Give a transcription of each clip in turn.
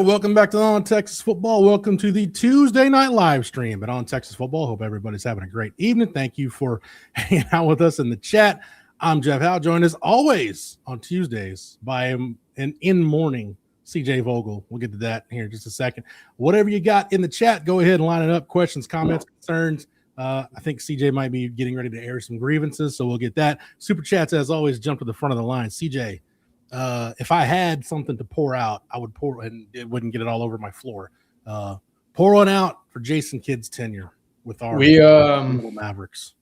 welcome back to On Texas Football. Welcome to the Tuesday night live stream at On Texas Football. Hope everybody's having a great evening. Thank you for hanging out with us in the chat. I'm Jeff Howe, joined as always on Tuesdays by an in-morning CJ Vogel. We'll get to that here in just a second. Whatever you got in the chat, go ahead and line it up. Questions, comments, concerns. I think CJ might be getting ready to air some grievances, so we'll get that. Super chats, as always, jump to the front of the line. CJ, if I had something to pour out, I would pour, and it wouldn't get it all over my floor. Pour one out for Jason Kidd's tenure with our little Mavericks.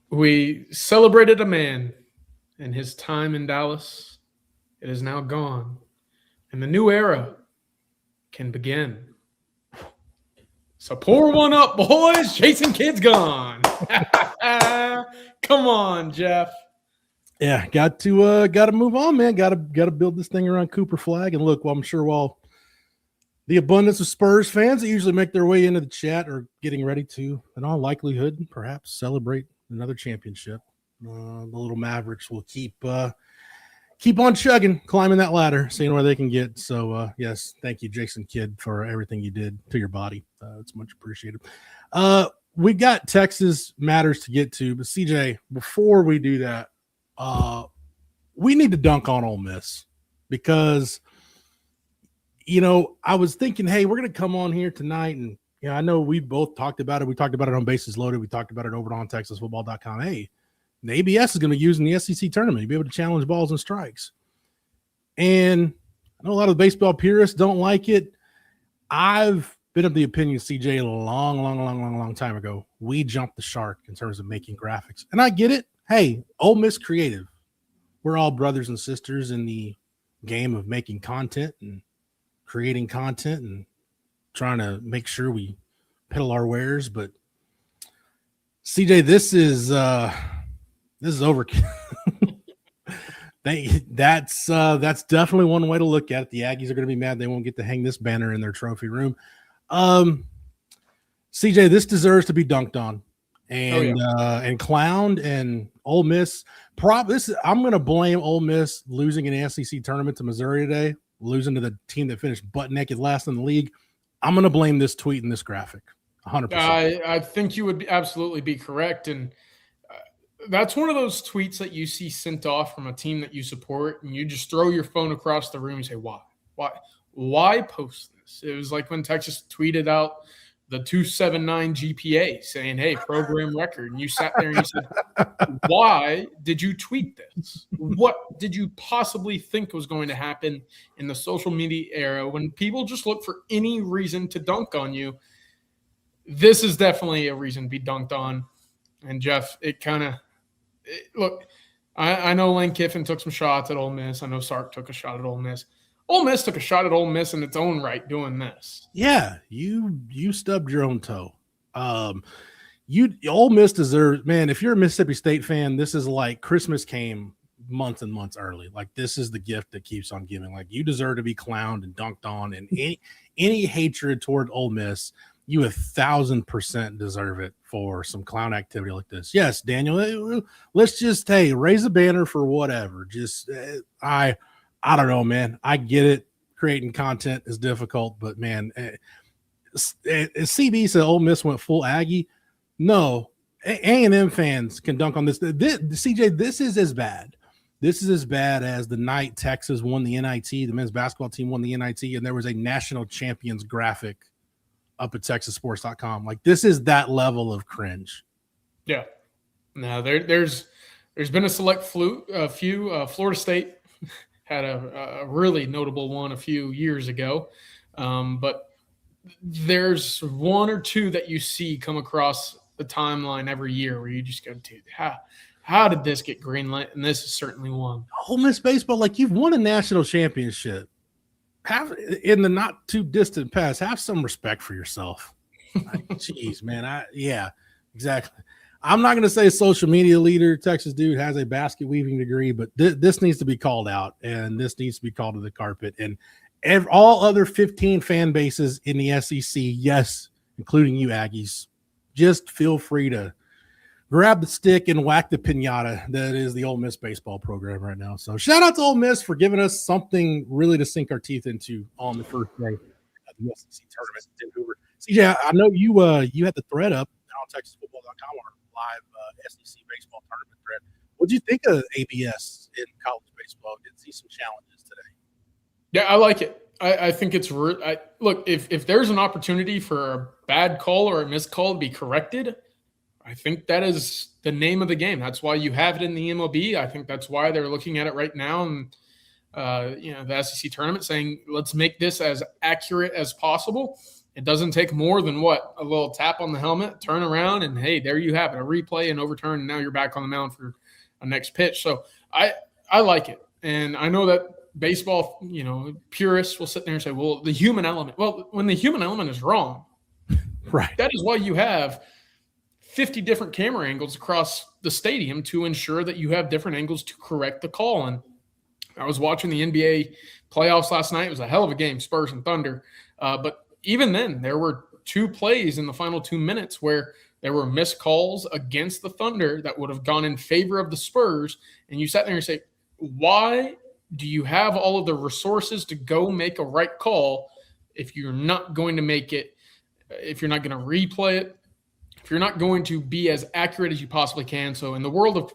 We celebrated a man and his time in Dallas. It is now gone, and the new era can begin. So pour one up, boys. Jason Kidd's gone. Come on, Jeff. Yeah, got to move on, man. Got to build this thing around Cooper Flag. And look, I'm sure while the abundance of Spurs fans that usually make their way into the chat are getting ready to, in all likelihood, perhaps celebrate another championship, the little Mavericks will keep on chugging, climbing that ladder, seeing where they can get. So, yes, thank you, Jason Kidd, for everything you did to your body. It's much appreciated. We got Texas matters to get to, but CJ, before we do that, we need to dunk on Ole Miss because, I was thinking, hey, we're going to come on here tonight, and I know we both talked about it. We talked about it on Bases Loaded. We talked about it over on TexasFootball.com. Hey, the ABS is going to be used in the SEC tournament. You'll be able to challenge balls and strikes. And I know a lot of the baseball purists don't like it. I've been of the opinion, CJ, a long time ago, we jumped the shark in terms of making graphics. And I get it. Hey, Ole Miss creative. We're all brothers and sisters in the game of making content and creating content and trying to make sure we peddle our wares. But CJ, this is overkill. That's definitely one way to look at it. The Aggies are going to be mad they won't get to hang this banner in their trophy room. CJ, this deserves to be dunked on and clowned. And Ole Miss, I'm going to blame Ole Miss losing an SEC tournament to Missouri today, losing to the team that finished butt naked last in the league. I'm going to blame this tweet and this graphic 100%. I think you would absolutely be correct. And that's one of those tweets that you see sent off from a team that you support, and you just throw your phone across the room and say, why post this? It was like when Texas tweeted out the 279 GPA saying, hey, program record. And you sat there and you said, why did you tweet this? What did you possibly think was going to happen in the social media era when people just look for any reason to dunk on you? This is definitely a reason to be dunked on. And Jeff, look, I know Lane Kiffin took some shots at Ole Miss. I know Sark took a shot at Ole Miss. Ole Miss took a shot at Ole Miss in its own right doing this. Yeah, you stubbed your own toe. Ole Miss deserves, man, if you're a Mississippi State fan, this is like Christmas came months and months early. Like, this is the gift that keeps on giving. Like, you deserve to be clowned and dunked on, and any hatred toward Ole Miss, you 1,000% deserve it for some clown activity like this. Yes, Daniel, let's just, hey, raise a banner for whatever. Just, I don't know, man. I get it. Creating content is difficult, but man, CB said Ole Miss went full Aggie. No, A&M fans can dunk on this. CJ, this is as bad. This is as bad as the night Texas won the NIT, the men's basketball team won the NIT, and there was a national champions graphic up at TexasSports.com. Like, this is that level of cringe. Yeah. No, there's been a select few. Florida State had a really notable one a few years ago. But there's one or two that you see come across the timeline every year where you just go, dude, how did this get greenlit? And this is certainly one. Ole Miss baseball, like, you've won a national championship. Have, in the not too distant past, have some respect for yourself. Jeez, man. Yeah, exactly. I'm not going to say social media leader, Texas dude, has a basket weaving degree, but this needs to be called out, and this needs to be called to the carpet. And all other 15 fan bases in the SEC, yes, including you Aggies, just feel free to grab the stick and whack the pinata that is the Ole Miss baseball program right now. So shout out to Ole Miss for giving us something really to sink our teeth into on the first day of the SEC tournament in Hoover. CJ, I know you had the thread up on TexasFootball.com, our live SEC baseball tournament thread. What do you think of ABS in college baseball? Did see some challenges today? Yeah, I like it. I think it's look, if there's an opportunity for a bad call or a missed call to be corrected, I think that is the name of the game. That's why you have it in the MLB. I think that's why they're looking at it right now, and the SEC tournament, saying let's make this as accurate as possible. It doesn't take more than a little tap on the helmet, turn around, and hey, there you have it, a replay and overturn, and now you're back on the mound for a next pitch. So I like it, and I know that baseball, purists will sit there and say, well, the human element. Well, when the human element is wrong, right? That is why you have 50 different camera angles across the stadium to ensure that you have different angles to correct the call. And I was watching the NBA playoffs last night. It was a hell of a game, Spurs and Thunder. But even then, there were 2 plays in the final 2 minutes where there were missed calls against the Thunder that would have gone in favor of the Spurs. And you sat there and say, why do you have all of the resources to go make a right call if you're not going to make it, if you're not going to replay it, if you're not going to be as accurate as you possibly can? So in the world of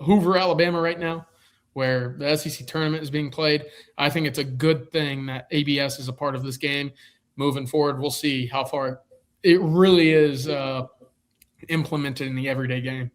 Hoover, Alabama right now, where the SEC tournament is being played, I think it's a good thing that ABS is a part of this game. Moving forward, we'll see how far it really is implemented in the everyday game.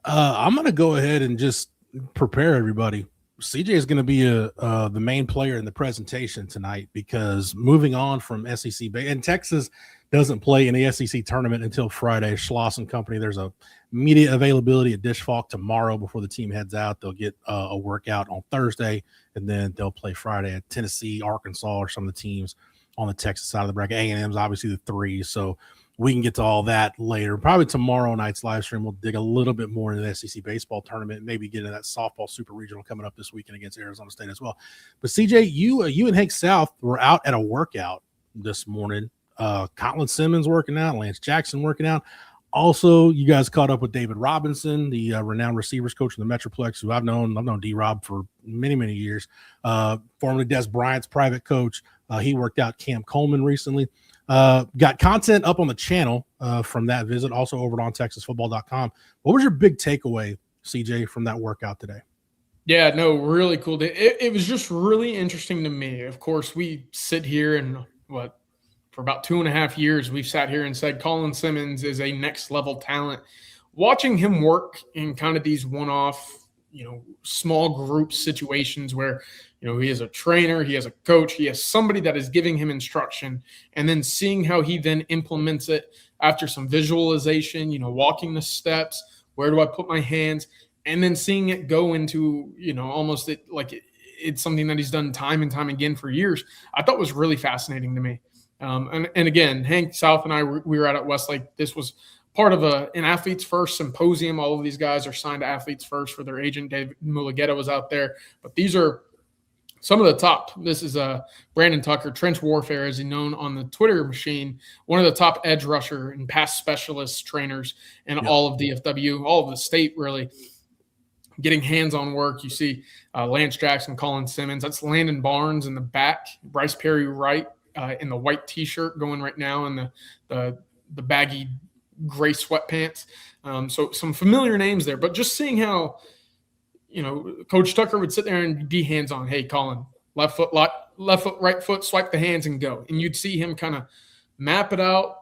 I'm going to go ahead and just prepare everybody. CJ is going to be the main player in the presentation tonight, because moving on from SEC, and Texas doesn't play in the SEC tournament until Friday. Schloss and company, there's a media availability at Dish Falk tomorrow before the team heads out. They'll get a workout on Thursday, and then they'll play Friday at Tennessee, Arkansas, or some of the teams on the Texas side of the bracket. A&M's obviously the 3, so we can get to all that later. Probably tomorrow night's live stream, we'll dig a little bit more into the SEC baseball tournament, maybe get into that softball super regional coming up this weekend against Arizona State as well. But CJ, you and Hank South were out at a workout this morning. Colin Simmons working out, Lance Jackson working out. Also, you guys caught up with David Robinson, the renowned receivers coach in the Metroplex, who I've known D-Rob for many, many years. Formerly Des Bryant's private coach. He worked out Cam Coleman recently. Got content up on the channel from that visit, also over on TexasFootball.com. What was your big takeaway, CJ, from that workout today? Yeah, no, really cool. It was just really interesting to me. Of course, we sit here and for about 2.5 years, we've sat here and said Colin Simmons is a next level talent. Watching him work in kind of these one-off, small group situations where, he has a trainer, he has a coach, he has somebody that is giving him instruction, and then seeing how he then implements it after some visualization, walking the steps, where do I put my hands, and then seeing it go into, almost it's something that he's done time and time again for years, I thought was really fascinating to me. And again, Hank South and I, we were out at Westlake. This was part of an Athletes First symposium. All of these guys are signed to Athletes First for their agent. David Mulugeta was out there. But these are some of the top. This is Brandon Tucker, Trench Warfare, as he's known on the Twitter machine, one of the top edge rusher and pass specialist trainers in all of DFW, all of the state, really. Getting hands-on work. You see Lance Jackson, Colin Simmons. That's Landon Barnes in the back, Bryce Perry right, in the white T-shirt going right now, and the baggy gray sweatpants. So some familiar names there, but just seeing how, Coach Tucker would sit there and be hands-on. Hey, Colin, left foot, right foot, swipe the hands and go. And you'd see him kind of map it out,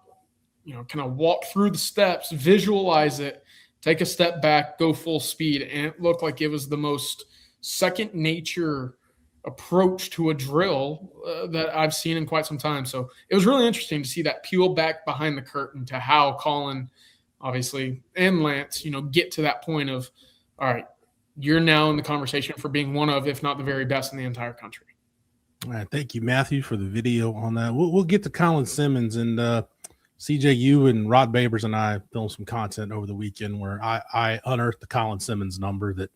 kind of walk through the steps, visualize it, take a step back, go full speed. And it looked like it was the most second nature approach to a drill that I've seen in quite some time. So it was really interesting to see that peel back behind the curtain to how Colin, obviously, and Lance, get to that point of, all right, you're now in the conversation for being one of, if not the very best in the entire country. All right. Thank you, Matthew, for the video on that. We'll get to Colin Simmons, and CJ, you and Rod Babers and I filmed some content over the weekend where I unearthed the Colin Simmons number that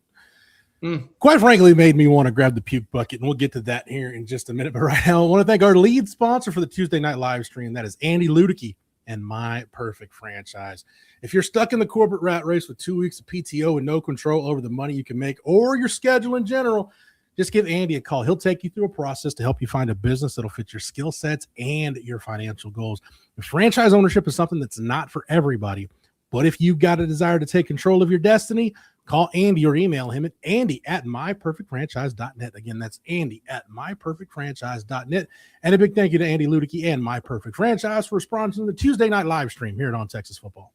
quite frankly made me want to grab the puke bucket, and we'll get to that here in just a minute. But right now, I want to thank our lead sponsor for the Tuesday night live stream. That is Andy Ludicky and My Perfect Franchise. If you're stuck in the corporate rat race with 2 weeks of PTO and no control over the money you can make or your schedule in general, just give Andy a call. He'll take you through a process to help you find a business that'll fit your skill sets and your financial goals. Franchise ownership is something that's not for everybody, but if you've got a desire to take control of your destiny, call Andy or email him at andy@myperfectfranchise.net. Again, that's andy@myperfectfranchise.net. And a big thank you to Andy Ludicky and My Perfect Franchise for sponsoring the Tuesday night live stream here on Texas Football.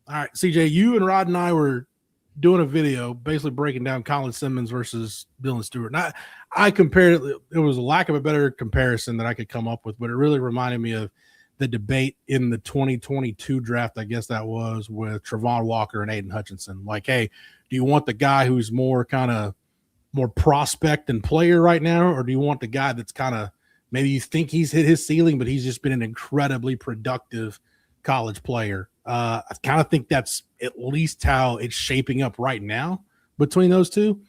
All right, CJ, you and Rod and I were doing a video basically breaking down Colin Simmons versus Dylan Stewart. And I compared it. It was a lack of a better comparison that I could come up with, but it really reminded me of the debate in the 2022 draft, I guess that was, with Travon Walker and Aiden Hutchinson. Like, hey, do you want the guy who's more prospect and player right now, or do you want the guy that's kind of maybe you think he's hit his ceiling, but he's just been an incredibly productive college player? I kind of think that's at least how it's shaping up right now between those two.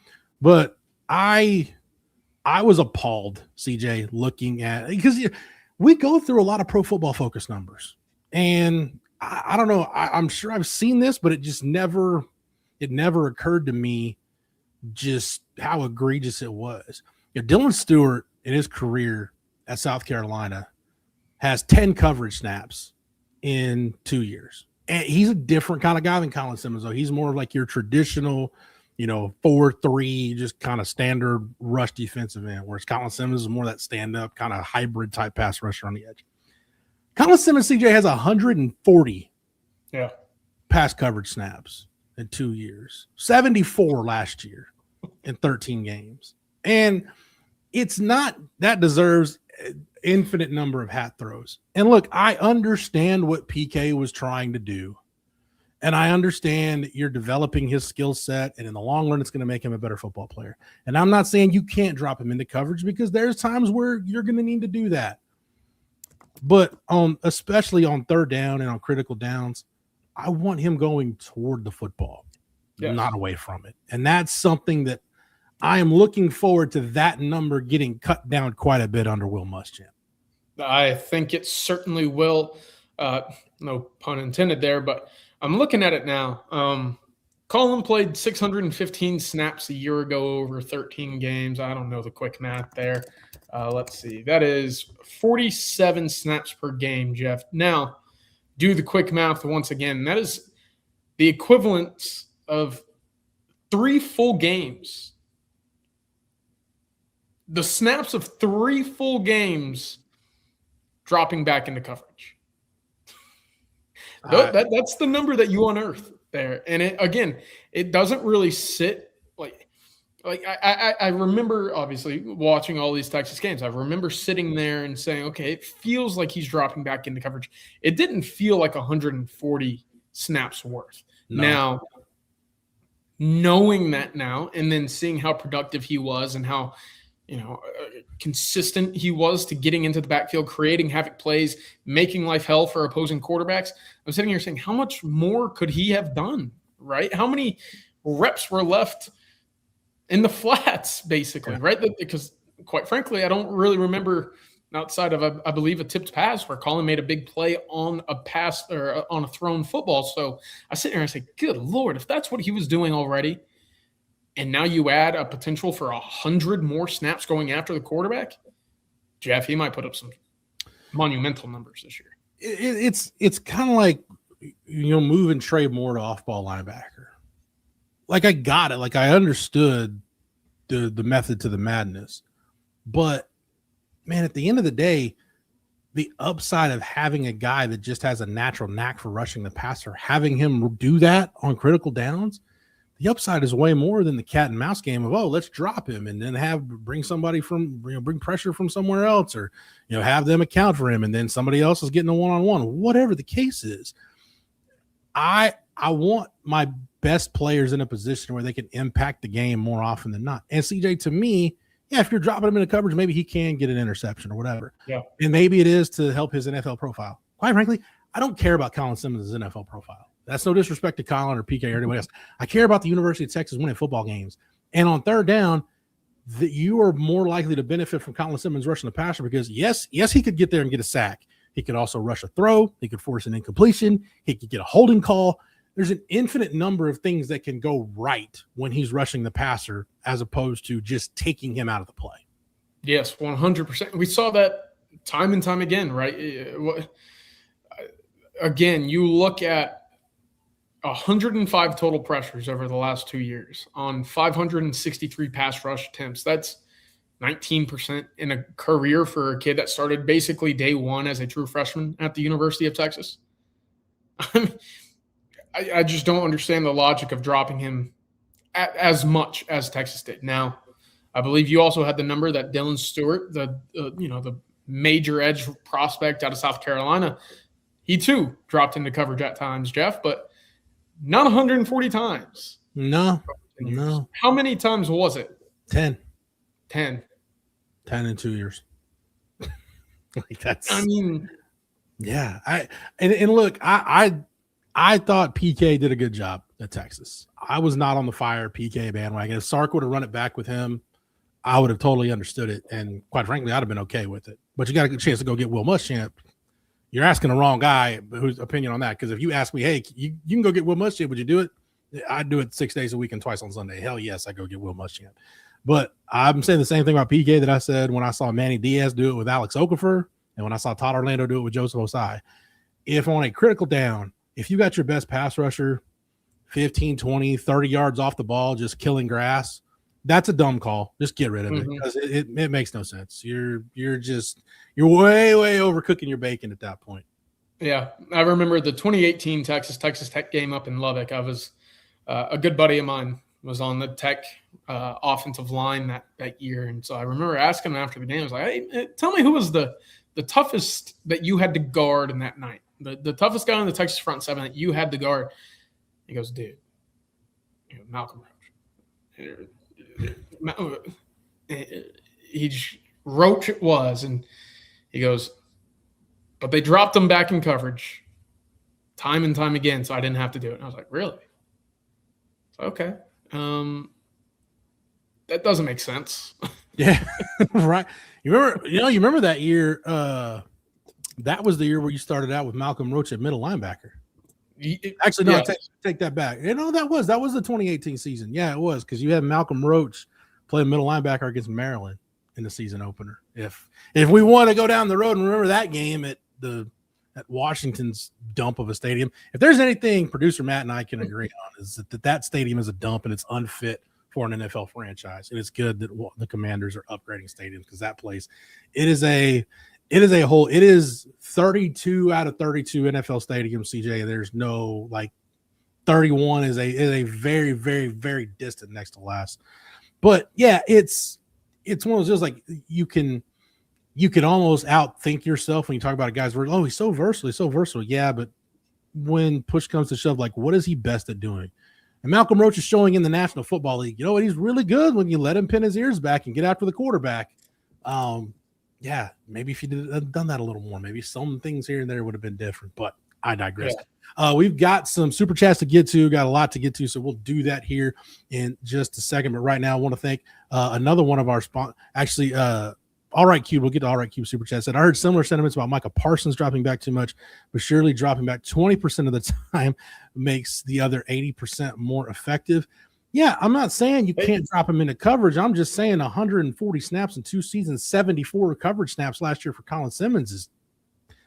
But I was appalled, CJ, looking at, because we go through a lot of Pro Football Focus numbers, and I don't know. I'm sure I've seen this, but it never occurred to me just how egregious it was. Dylan Stewart in his career at South Carolina has 10 coverage snaps in 2 years. And he's a different kind of guy than Colin Simmons, though. He's more like your traditional, 4-3, just kind of standard rush defensive end, whereas Colin Simmons is more that stand-up kind of hybrid type pass rusher on the edge. Colin Simmons, CJ, has 140 pass coverage snaps in 2 years, 74 last year in 13 games. And it's not that deserves infinite number of hat throws. And look, I understand what PK was trying to do. And I understand you're developing his skill set, and in the long run, it's going to make him a better football player. And I'm not saying you can't drop him into coverage, because there's times where you're going to need to do that. But especially on third down and on critical downs, I want him going toward the football, not away from it. And that's something that I am looking forward to, that number getting cut down quite a bit under Will Muschamp. I think it certainly will. No pun intended there, but I'm looking at it now. Colin played 615 snaps a year ago over 13 games. I don't know the quick math there. Let's see. That is 47 snaps per game, Jeff. Now, do the quick math once again. That is the equivalent of 3 full games. The snaps of 3 full games dropping back into coverage. That's the number that you unearth there. And it doesn't really sit like I remember obviously watching all these Texas games. I remember sitting there and saying, okay, it feels like he's dropping back into coverage. It didn't feel like 140 snaps worth. No. Now, knowing that now, and then seeing how productive he was and how consistent he was to getting into the backfield, creating havoc plays, making life hell for opposing quarterbacks. I'm sitting here saying, how much more could he have done, right? How many reps were left in the flats, basically, right? Because quite frankly, I don't really remember outside of, I believe, a tipped pass where Colin made a big play on a pass or on a thrown football. So I sit there and say, good Lord, if that's what he was doing already, and now you add a potential for 100 more snaps going after the quarterback, Jeff, he might put up some monumental numbers this year. It's kind of like, moving Trey Moore to off-ball linebacker. Like, I got it. Like, I understood the method to the madness. But, man, at the end of the day, the upside of having a guy that just has a natural knack for rushing the passer, having him do that on critical downs, the upside is way more than the cat and mouse game of, let's drop him and then bring somebody from, bring pressure from somewhere else, or, have them account for him. And then somebody else is getting a one-on-one, whatever the case is. I want my best players in a position where they can impact the game more often than not. And CJ, to me, if you're dropping him into coverage, maybe he can get an interception or whatever. Yeah. And maybe it is to help his NFL profile. Quite frankly, I don't care about Colin Simmons' NFL profile. That's no disrespect to Colin or PK or anybody else. I care about the University of Texas winning football games. And on third down, you are more likely to benefit from Colin Simmons rushing the passer because, yes, he could get there and get a sack. He could also rush a throw. He could force an incompletion. He could get a holding call. There's an infinite number of things that can go right when he's rushing the passer as opposed to just taking him out of the play. Yes, 100%. We saw that time and time again, right? Again, you look at 105 total pressures over the last 2 years on 563 pass rush attempts. That's 19% in a career for a kid that started basically day one as a true freshman at the University of Texas. I just don't understand the logic of dropping him as much as Texas did. Now, I believe you also had the number that Dylan Stewart, the major edge prospect out of South Carolina, he too dropped into coverage at times, Jeff, but not 140 times. No. How many times was it? 10. 10. 10 in 2 years. Like that's. I mean, yeah. And look, I thought PK did a good job at Texas. I was not on the fire PK bandwagon. If Sark would have run it back with him, I would have totally understood it. And quite frankly, I'd have been okay with it. But you got a good chance to go get Will Muschamp. You're asking the wrong guy whose opinion on that. Because if you ask me, hey, you can go get Will Muschamp, would you do it? I'd do it 6 days a week and twice on Sunday. Hell yes, I go get Will Muschamp. But I'm saying the same thing about PK that I said when I saw Manny Diaz do it with Alex Okafor and when I saw Todd Orlando do it with Joseph Osai. If on a critical down, if you got your best pass rusher 15, 20, 30 yards off the ball, just killing grass, that's a dumb call. Just get rid of it because it makes no sense. You're way overcooking your bacon at that point. Yeah, I remember the 2018 Texas Tech game up in Lubbock. I was a good buddy of mine was on the Tech offensive line that year, and so I remember asking him after the game. I was like, "Hey, tell me who was the toughest that you had to guard in that night? The toughest guy on the Texas front seven that you had to guard?" He goes, "Dude, Malcolm Roach." Roach it was, and he goes, "But they dropped him back in coverage time and time again, so I didn't have to do it." And I was like, "Really?" So, okay. That doesn't make sense. Yeah, right. You remember that year? That was the year where you started out with Malcolm Roach at middle linebacker. Actually, no, yeah. Take that back. That was the 2018 season. Yeah, it was because you had Malcolm Roach playing middle linebacker against Maryland in the season opener. If we want to go down the road and remember that game at Washington's dump of a stadium, if there's anything producer Matt and I can agree on is that stadium is a dump and it's unfit for an NFL franchise. And it's good that the Commanders are upgrading stadiums because that place, it is 32 out of 32 NFL stadiums, CJ. There's no 31 is a very, very, very distant next to last. But yeah, it's one of those like you can almost outthink yourself when you talk about a guy's word. Oh, he's so versatile. Yeah, but when push comes to shove, what is he best at doing? And Malcolm Roach is showing in the National Football League. You know what? He's really good when you let him pin his ears back and get after the quarterback. Yeah, maybe if you had done that a little more, maybe some things here and there would have been different. But I digress. Yeah. We've got some super chats to get to, got a lot to get to, so we'll do that here in just a second. But right now, I want to thank another one of our sponsors. Actually, All Right Cube, we'll get to All Right Cube super chat. Said I heard similar sentiments about Micah Parsons dropping back too much, but surely dropping back 20% of the time makes the other 80% more effective. Yeah, I'm not saying you can't drop him into coverage. I'm just saying 140 snaps in 2 seasons, 74 coverage snaps last year for Colin Simmons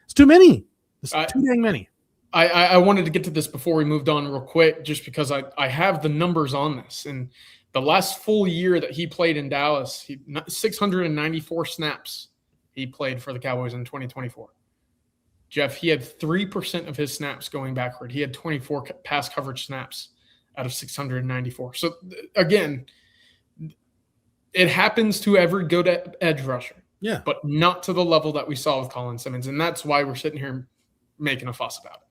it's too many. It's too dang many. I wanted to get to this before we moved on real quick, just because I have the numbers on this. And the last full year that he played in Dallas, 694 snaps he played for the Cowboys in 2024. Jeff, he had 3% of his snaps going backward. He had 24 pass coverage snaps out of 694. So, again, it happens to every good edge rusher. Yeah. But not to the level that we saw with Colin Simmons. And that's why we're sitting here making a fuss about it.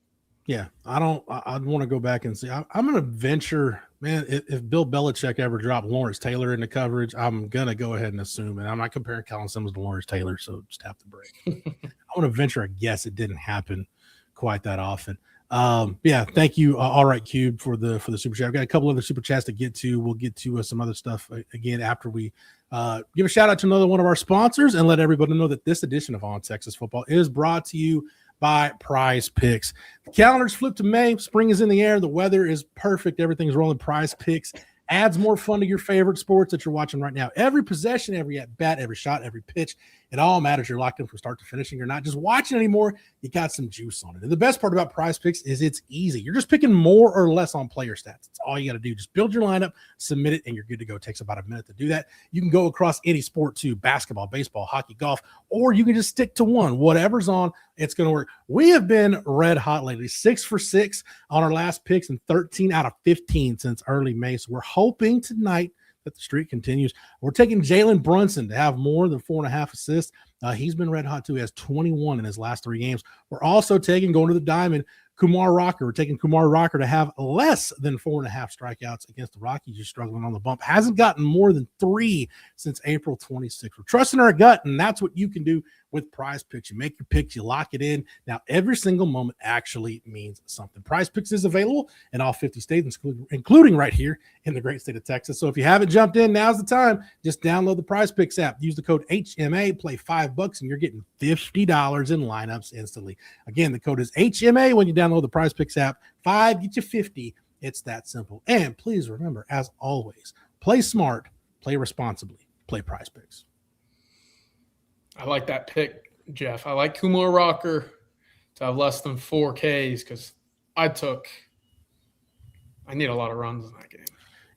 Yeah. I'd want to go back and see. I'm going to venture, man, if Bill Belichick ever dropped Lawrence Taylor into coverage, I'm going to go ahead and assume, and I'm not comparing Colin Simmons to Lawrence Taylor, so just have to break. I want to venture a guess it didn't happen quite that often. Yeah, thank you. All right, Cube, for the super chat. I've got a couple other super chats to get to. We'll get to some other stuff again after we give a shout out to another one of our sponsors and let everybody know that this edition of On Texas Football is brought to you by Prize Picks. The calendar's flipped to May. Spring is in the air. The weather is perfect. Everything's rolling. Prize Picks adds more fun to your favorite sports that you're watching right now. Every possession, every at bat, every shot, every pitch, it all matters. You're locked in from start to finish, and you're not just watching anymore. You got some juice on it. And the best part about Prize Picks is it's easy. You're just picking more or less on player stats. That's all you got to do. Just build your lineup, submit it, and you're good to go. It takes about a minute to do that. You can go across any sport too: basketball, baseball, hockey, golf, or you can just stick to one. Whatever's on, it's going to work. We have been red hot lately, 6 for 6 on our last picks and 13 out of 15 since early May. So we're hoping tonight that the streak continues. We're taking Jalen Brunson to have more than 4.5 assists. He's been red hot too. He has 21 in his last 3 games. We're also taking, going to the diamond, Kumar Rocker. We're taking Kumar Rocker to have less than 4.5 strikeouts against the Rockies. Just struggling on the bump. Hasn't gotten more than 3 since April 26th. We're trusting our gut, and that's what you can do with Prize Picks. You make your picks, you lock it in. Now, every single moment actually means something. Prize Picks is available in all 50 states, including right here in the great state of Texas. So if you haven't jumped in, now's the time. Just download the Prize Picks app. Use the code HMA, play $5, and you're getting $50 in lineups instantly. Again, the code is HMA when you download the Prize Picks app. 5, get you 50. It's that simple. And please remember, as always, play smart, play responsibly, play Prize Picks. I like that pick, Jeff. I like Kumar Rocker to have less than 4 Ks because I need a lot of runs in that game.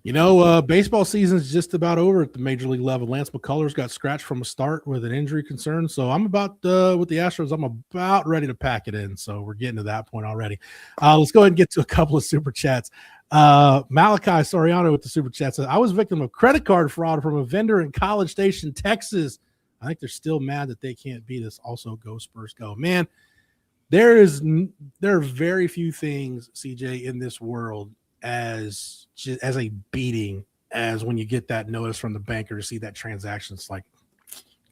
You know, baseball season's just about over at the major league level. Lance McCullers got scratched from a start with an injury concern. So I'm about, with the Astros, I'm about ready to pack it in. So we're getting to that point already. Let's go ahead and get to a couple of super chats. Malachi Soriano with the super chat says, I was a victim of credit card fraud from a vendor in College Station, Texas. I think they're still mad that they can't beat us. Also, go Spurs, go. Man, there are very few things, CJ, in this world as a beating as when you get that notice from the banker to see that transaction. It's like,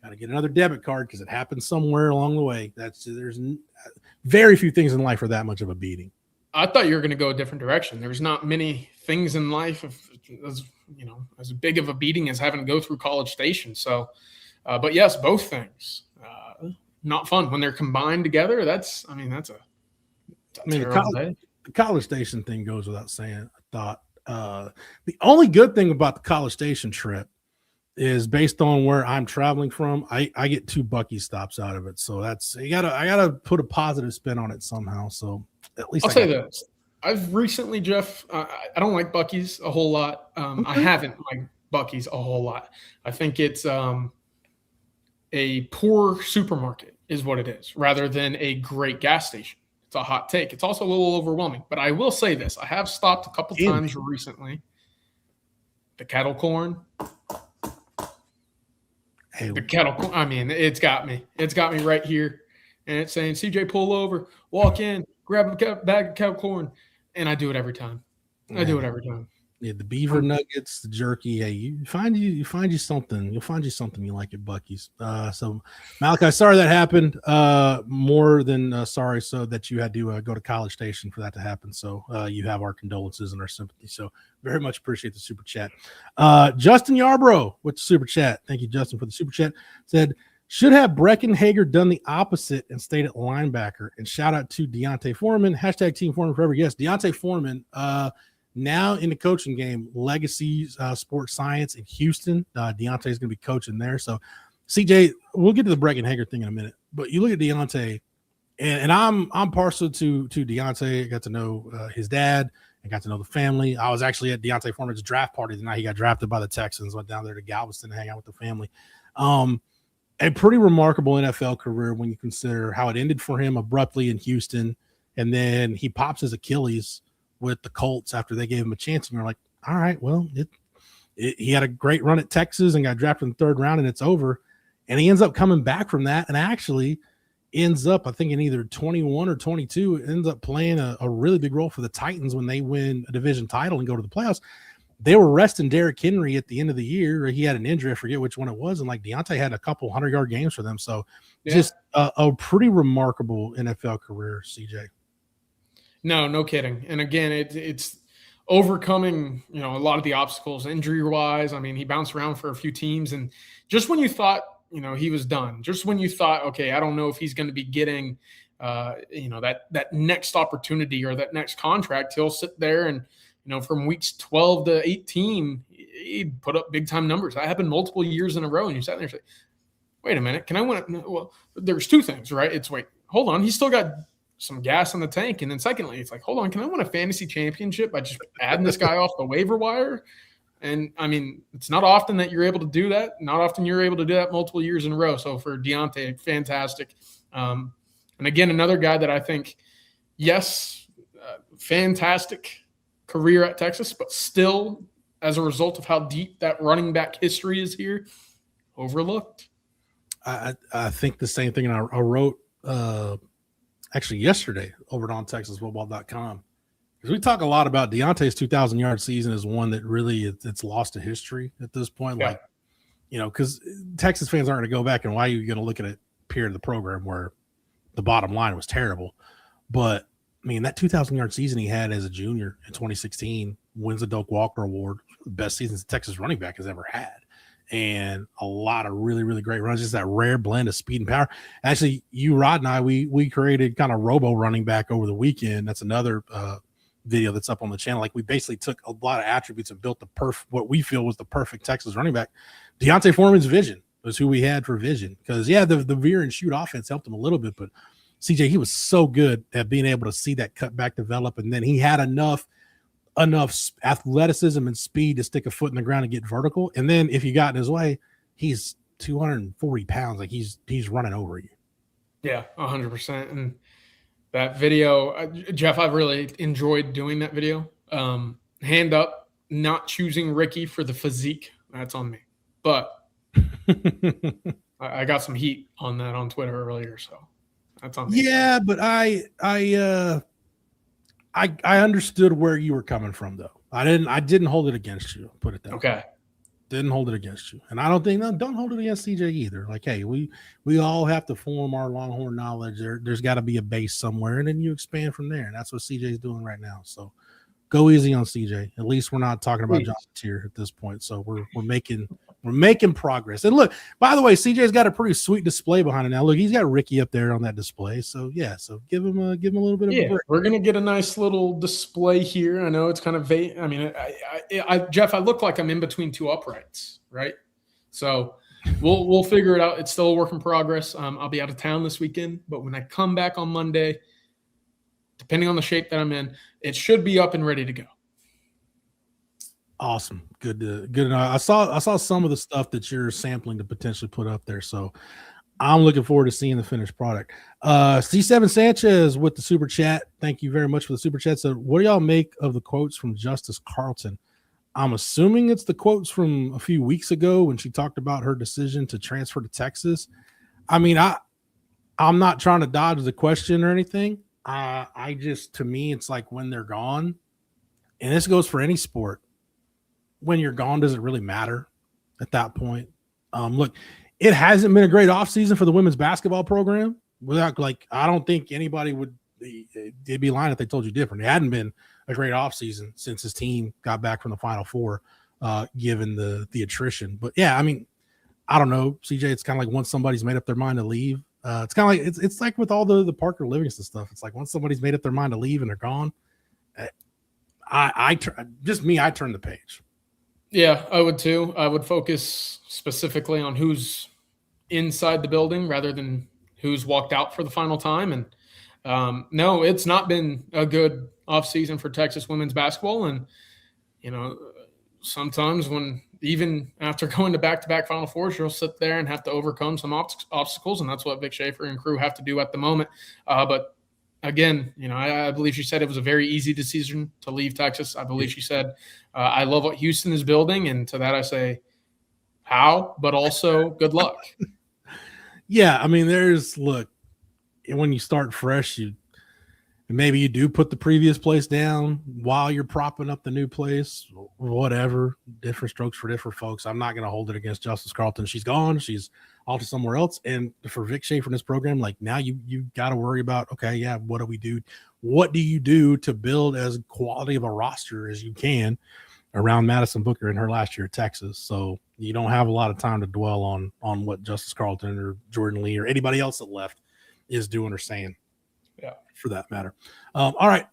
got to get another debit card because it happened somewhere along the way. There's very few things in life are that much of a beating. I thought you were going to go a different direction. There's not many things in life as big of a beating as having to go through College Station. So. But yes, both things not fun when they're combined together. The College Station thing goes without saying. I thought the only good thing about the College Station trip is based on where I'm traveling from. I get 2 Buc-ee stops out of it, so that's I gotta put a positive spin on it somehow. So at least I'll say this: I've recently, Jeff, I don't like Buc-ee's a whole lot. Okay. I haven't liked Buc-ee's a whole lot. I think it's a poor supermarket is what it is, rather than a great gas station. It's a hot take. It's also a little overwhelming. But I will say this. I have stopped a couple times recently. The kettle corn. Hey. The kettle corn. I mean, it's got me. It's got me right here. And it's saying, CJ, pull over, walk in, grab a bag of kettle corn. And I do it every time. I do it every time. Yeah, the beaver nuggets, the jerky. Hey, you find you something. You'll find you something you like at Buc-ee's. So, Malachi, sorry that happened. More than sorry, so that you had to go to College Station for that to happen. So, you have our condolences and our sympathy. So, very much appreciate the super chat. Justin Yarbrough with the super chat. Thank you, Justin, for the super chat. Said, should have Breckenhager done the opposite and stayed at linebacker. And shout out to Deontay Foreman. Hashtag Team Foreman forever. Yes, Deontay Foreman. Now in the coaching game, Legacy Sports Science in Houston. Deontay is going to be coaching there. So, CJ, we'll get to the Breckenhager thing in a minute. But you look at Deontay, and I'm partial to Deontay. I got to know his dad. I got to know the family. I was actually at Deontay Foreman's draft party the night he got drafted by the Texans. Went down there to Galveston to hang out with the family. A pretty remarkable NFL career when you consider how it ended for him abruptly in Houston, and then he pops his Achilles with the Colts after they gave him a chance, and you're like, all right, well, he had a great run at Texas and got drafted in the 3rd round, and it's over. And he ends up coming back from that and actually ends up, I think in either 21 or 22, ends up playing a really big role for the Titans when they win a division title and go to the playoffs. They were resting Derrick Henry at the end of the year. He had an injury. I forget which one it was. And like Deontay had a couple 100-yard games for them. So just a pretty remarkable NFL career, CJ. No kidding. And again, it's overcoming, a lot of the obstacles injury wise. I mean, he bounced around for a few teams, and just when you thought, he was done, just when you thought, okay, I don't know if he's going to be getting, that next opportunity or that next contract, he'll sit there and, from weeks 12 to 18, he'd put up big time numbers. That happened multiple years in a row. And you sat there and say, wait a minute, can I win it? Well, there's two things, right? It's wait, hold on. He's still got some gas in the tank. And then secondly, it's like, hold on, can I win a fantasy championship by just adding this guy off the waiver wire? And I mean, it's not often that you're able to do that. Not often you're able to do that multiple years in a row. So for Deontay, fantastic. And again, another guy that I think, yes, fantastic career at Texas, but still, as a result of how deep that running back history is here, overlooked. I think the same thing. And I wrote actually yesterday over on TexasFootball.com, because we talk a lot about Deontay's 2,000-yard season is one that really it's lost to history at this point. Yeah. Like, because Texas fans aren't going to go back and why are you going to look at a period of the program where the bottom line was terrible. But I mean, that 2,000-yard season he had as a junior in 2016 wins the Doak Walker Award, the best seasons Texas running back has ever had. And a lot of really, really great runs, just that rare blend of speed and power. Actually, you, Rod, and I, we created kind of robo running back over the weekend. That's another video that's up on the channel. Like, we basically took a lot of attributes and built what we feel was the perfect Texas running back. Deontay Foreman's vision was who we had for vision. Because, yeah, the veer and shoot offense helped him a little bit, but CJ, he was so good at being able to see that cutback develop, and then he had enough athleticism and speed to stick a foot in the ground and get vertical. And then if you got in his way, he's 240 pounds. Like he's running over you. Yeah, 100%. And that video, Jeff, I've really enjoyed doing that video. Hand up, not choosing Ricky for the physique. That's on me. But I got some heat on that on Twitter earlier, so that's on me. Yeah, but I understood where you were coming from, though. I didn't hold it against you. Put it that way. Okay. Didn't hold it against you, and I don't hold it against CJ either. Like, hey, we all have to form our Longhorn knowledge. There's got to be a base somewhere, and then you expand from there. And that's what CJ's doing right now. So go easy on CJ. At least we're not talking about John Tier at this point. So we're making progress. And look, by the way, CJ's got a pretty sweet display behind him now. Look, he's got Ricky up there on that display. So yeah, so give him a little bit of a break. We're gonna get a nice little display here. I know it's kind of vague. I mean, Jeff, I look like I'm in between two uprights, right? So we'll figure it out. It's still a work in progress. I'll be out of town this weekend, but when I come back on Monday, depending on the shape that I'm in, it should be up and ready to go. Awesome. Good enough. I saw some of the stuff that you're sampling to potentially put up there. So I'm looking forward to seeing the finished product. C7 Sanchez with the super chat. Thank you very much for the super chat. So what do y'all make of the quotes from Justice Carlton? I'm assuming it's the quotes from a few weeks ago when she talked about her decision to transfer to Texas. I mean, I'm not trying to dodge the question or anything. I just, to me, it's like when they're gone, and this goes for any sport. When you're gone, does it really matter at that point? Look, it hasn't been a great offseason for the women's basketball program. I don't think anybody they'd be lying if they told you different. It hadn't been a great offseason since his team got back from the Final Four, given the attrition. But yeah, I mean, I don't know, CJ. It's kind of like once somebody's made up their mind to leave. It's kind of like it's like with all the Parker Livingston stuff. It's like once somebody's made up their mind to leave and they're gone. I turn the page. Yeah, I would too. I would focus specifically on who's inside the building rather than who's walked out for the final time. And no, it's not been a good offseason for Texas women's basketball. And, sometimes when even after going to back-to-back Final Fours, you'll sit there and have to overcome some obstacles. And that's what Vic Schaefer and crew have to do at the moment. But again, I believe she said it was a very easy decision to leave Texas. I believe she said, I love what Houston is building. And to that I say, how, but also good luck. Yeah, I mean, look, when you start fresh, maybe you do put the previous place down while you're propping up the new place, whatever. Different strokes for different folks. I'm not going to hold it against Justice Carlton. She's gone. She's off to somewhere else. And for Vic Schaefer in this program, like now you got to worry about, okay, yeah, what do we do? what do you do to build as quality of a roster as you can around Madison Booker in her last year at Texas? So you don't have a lot of time to dwell on what Justice Carlton or Jordan Lee or anybody else that left is doing or saying. Yeah, for that matter. All right.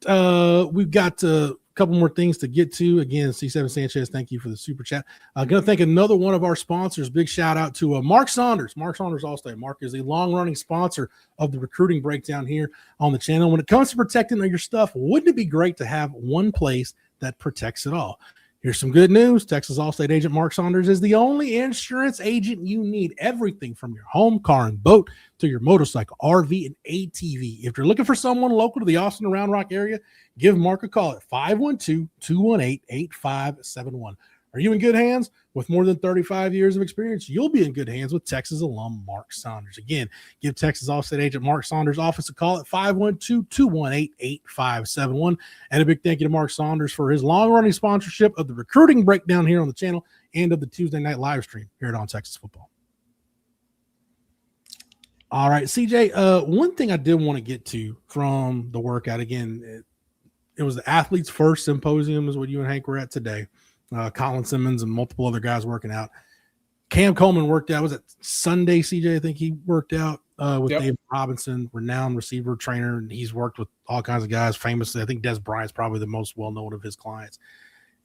We've got a couple more things to get to. Again, C7 Sanchez, thank you for the super chat. I'm going to thank another one of our sponsors. Big shout out to Mark Saunders. Mark Saunders Allstate. Mark is a long-running sponsor of the Recruiting Breakdown here on the channel. When it comes to protecting your stuff, wouldn't it be great to have one place that protects it all? Here's some good news. Texas Allstate agent Mark Saunders is the only insurance agent you need. Everything from your home, car, and boat to your motorcycle, RV, and ATV. If you're looking for someone local to the Austin and Round Rock area, give Mark a call at 512-218-8571. Are you in good hands? With more than 35 years of experience, you'll be in good hands with Texas alum Mark Saunders. Again, give Texas Allstate agent Mark Saunders' office a call at 512-218-8571. And a big thank you to Mark Saunders for his long-running sponsorship of the Recruiting Breakdown here on the channel and of the Tuesday night live stream here at On Texas Football. All right, CJ, one thing I did want to get to from the workout, again, it was the Athletes First Symposium is what you and Hank were at today. Colin Simmons and multiple other guys working out. Cam Coleman worked out. Was it Sunday, CJ? I think he worked out with David Robinson, renowned receiver trainer, and he's worked with all kinds of guys. Famously, I think Des Bryant's probably the most well-known of his clients.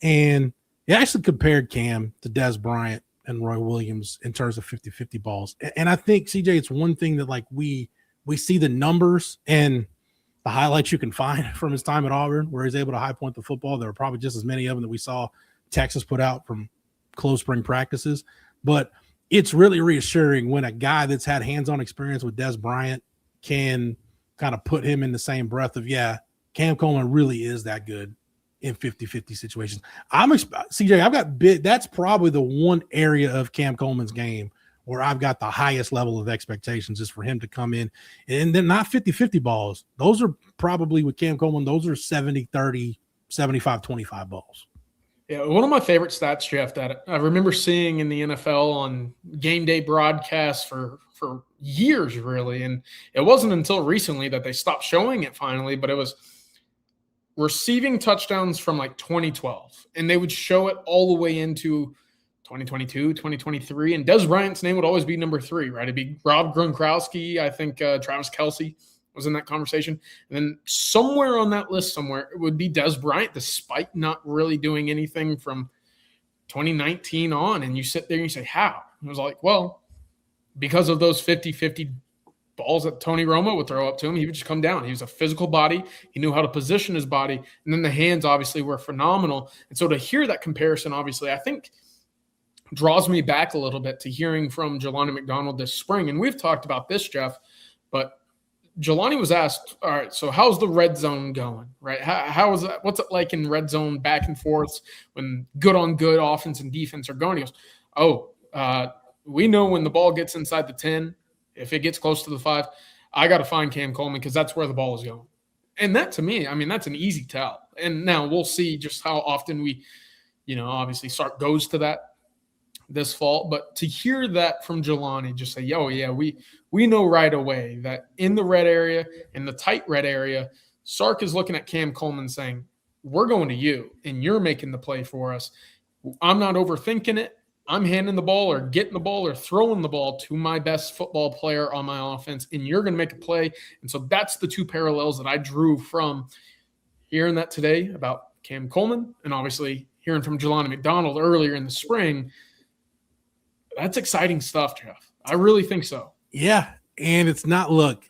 And he actually compared Cam to Des Bryant and Roy Williams in terms of 50-50 balls. And I think, CJ, it's one thing that like we see the numbers and the highlights you can find from his time at Auburn, where he's able to high point the football. There were probably just as many of them that we saw Texas put out from close spring practices. But it's really reassuring when a guy that's had hands-on experience with Des Bryant can kind of put him in the same breath of, yeah, Cam Coleman really is that good in 50-50 situations. CJ, I've got that's probably the one area of Cam Coleman's game where I've got the highest level of expectations is for him to come in. And then not 50-50 balls. Those are probably with Cam Coleman, those are 70-30, 75-25 balls. Yeah, one of my favorite stats, Jeff, that I remember seeing in the NFL on game day broadcasts for years, really. And it wasn't until recently that they stopped showing it finally, but it was receiving touchdowns from like 2012. And they would show it all the way into 2022, 2023. And Des Bryant's name would always be number 3, right? It'd be Rob Gronkowski. I think Travis Kelce was in that conversation. And then somewhere on that list somewhere, it would be Des Bryant, despite not really doing anything from 2019 on. And you sit there and you say, how? And it was like, well, because of those 50-50 balls that Tony Romo would throw up to him, he would just come down. He was a physical body. He knew how to position his body. And then the hands obviously were phenomenal. And so to hear that comparison, obviously, I think draws me back a little bit to hearing from Jelani McDonald this spring. And we've talked about this, Jeff, but Jelani was asked, all right, so how's the red zone going, right? How is that? What's it like in red zone back and forth when good on good offense and defense are going? He goes, we know when the ball gets inside the 10, if it gets close to the 5, I got to find Cam Coleman because that's where the ball is going. And that to me, I mean, that's an easy tell. And now we'll see just how often we, obviously Sark goes to that this fall, but to hear that from Jelani, just say, we know right away that in the red area, in the tight red area, Sark is looking at Cam Coleman saying, we're going to you and you're making the play for us. I'm not overthinking it. I'm handing the ball or getting the ball or throwing the ball to my best football player on my offense, and you're going to make a play. And so that's the two parallels that I drew from hearing that today about Cam Coleman and obviously hearing from Jelani McDonald earlier in the spring. That's exciting stuff, Jeff. I really think so. Yeah, and it's not, look,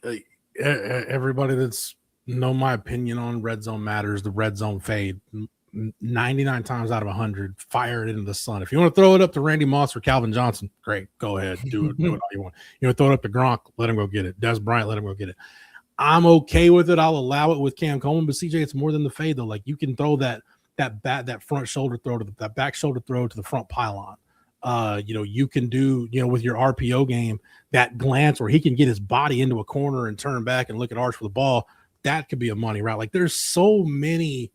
everybody that's know my opinion on red zone matters, the red zone fade, 99 times out of 100, fire it into the sun. If you want to throw it up to Randy Moss or Calvin Johnson, great, go ahead, do it all you want. You want to throw it up to Gronk, let him go get it. Des Bryant, let him go get it. I'm okay with it. I'll allow it with Cam Coleman, but CJ, it's more than the fade though. Like you can throw that front shoulder throw to that back shoulder throw to the front pylon. You can do, with your RPO game, that glance where he can get his body into a corner and turn back and look at Arch for the ball. That could be a money route. Like there's so many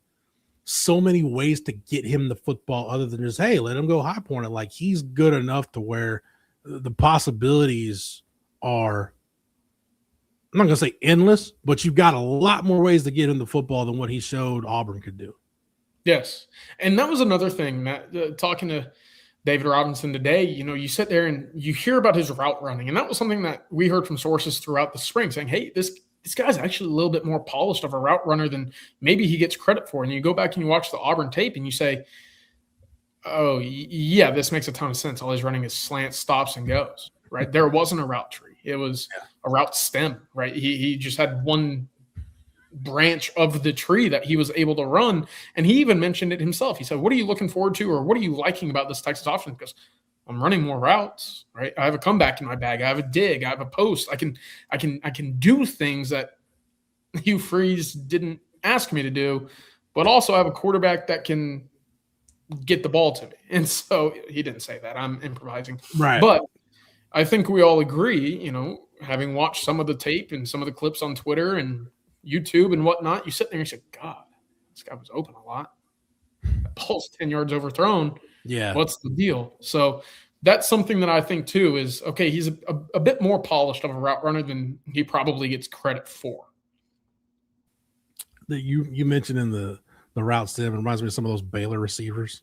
ways to get him the football other than just, hey, let him go high point it. Like he's good enough to where the possibilities are I'm not going to say endless, but you've got a lot more ways to get into football than what he showed Auburn could do. Yes. And that was another thing, Matt, talking to David Robinson today, you sit there and you hear about his route running. And that was something that we heard from sources throughout the spring saying, hey, this guy's actually a little bit more polished of a route runner than maybe he gets credit for. And you go back and you watch the Auburn tape and you say, oh, yeah, this makes a ton of sense. All he's running is slant, stops, and goes, right? There wasn't a route tree. It was a route stem, right? He just had one branch of the tree that he was able to run. And he even mentioned it himself. He said, what are you looking forward to, or what are you liking about this Texas offense? Because I'm running more routes, right? I have a comeback in my bag. I have a dig. I have a post. I can do things that Hugh Freeze didn't ask me to do, but also I have a quarterback that can get the ball to me. And so he didn't say that. I'm improvising. Right. But I think we all agree, having watched some of the tape and some of the clips on Twitter and YouTube and whatnot, you sit there and you say, God, this guy was open a lot. That ball's 10 yards overthrown. Yeah. What's the deal? So that's something that I think too is, okay, he's a bit more polished of a route runner than he probably gets credit for. That you mentioned in the route stem, it reminds me of some of those Baylor receivers.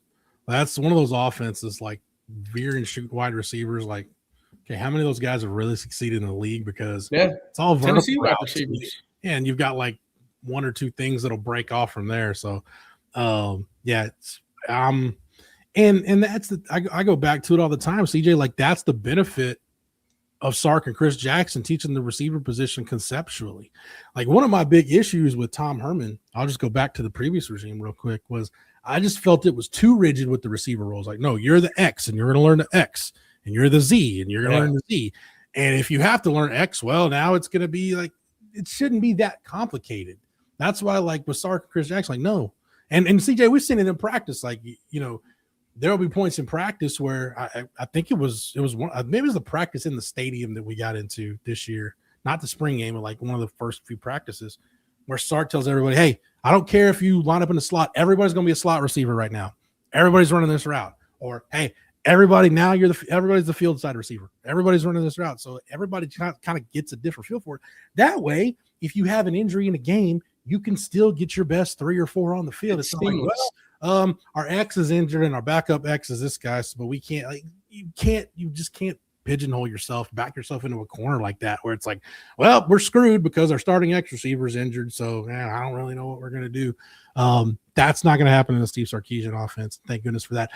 That's one of those offenses like veer and shoot wide receivers. Like, okay, how many of those guys have really succeeded in the league? Because it's all vertical wide receivers. And you've got like one or two things that'll break off from there. So, and that's I go back to it all the time, CJ. Like that's the benefit of Sark and Chris Jackson teaching the receiver position conceptually. Like one of my big issues with Tom Herman, I'll just go back to the previous regime real quick, was I just felt it was too rigid with the receiver roles. Like, no, you're the X and you're going to learn the X, and you're the Z and you're going to learn the Z. And if you have to learn X, well, now it's going to be like, it shouldn't be that complicated. That's why, like with Sark and Chris Jackson, like, no. And CJ, we've seen it in practice. Like, there'll be points in practice where I think it was one, maybe it was the practice in the stadium that we got into this year, not the spring game, but like one of the first few practices where Sark tells everybody, hey, I don't care if you line up in the slot. Everybody's going to be a slot receiver right now. Everybody's running this route. Or, hey, everybody, now everybody's the field side receiver. Everybody's running this route. So everybody kind of gets a different feel for it. That way, if you have an injury in a game, you can still get your best 3 or 4 on the field. It's like, well, our X is injured and our backup X is this guy, but we can't, like, you just can't pigeonhole yourself, back yourself into a corner like that, where it's like, well, we're screwed because our starting X receiver is injured. So I don't really know what we're going to do. That's not going to happen in the Steve Sarkisian offense. Thank goodness for that.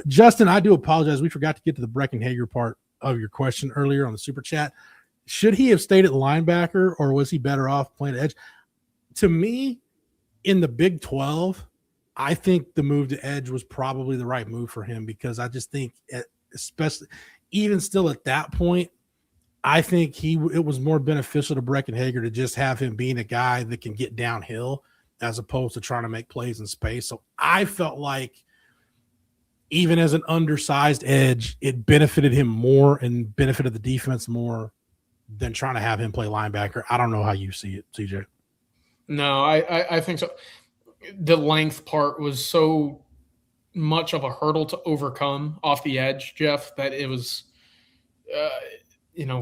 Justin, I do apologize. We forgot to get to the Breckenhager part of your question earlier on the super chat. Should he have stayed at linebacker, or was he better off playing edge? To me, in the Big 12, I think the move to edge was probably the right move for him, because I just think, especially even still at that point, I think it was more beneficial to Breckenhager to just have him being a guy that can get downhill as opposed to trying to make plays in space. So I felt like even as an undersized edge, it benefited him more and benefited the defense more than trying to have him play linebacker. I don't know how you see it, CJ. No, I think so. The length part was so much of a hurdle to overcome off the edge, Jeff, that it was,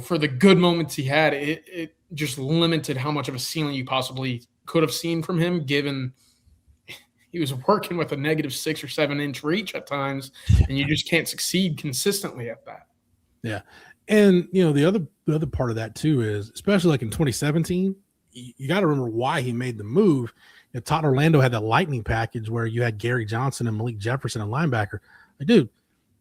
for the good moments he had, it just limited how much of a ceiling you possibly could have seen from him, given he was working with a -6 or 7 inch reach at times, and you just can't succeed consistently at that. Yeah. And, the other part of that too is, especially like in 2017, you got to remember why he made the move. Todd Orlando had the lightning package where you had Gary Johnson and Malik Jefferson and linebacker. Like, dude,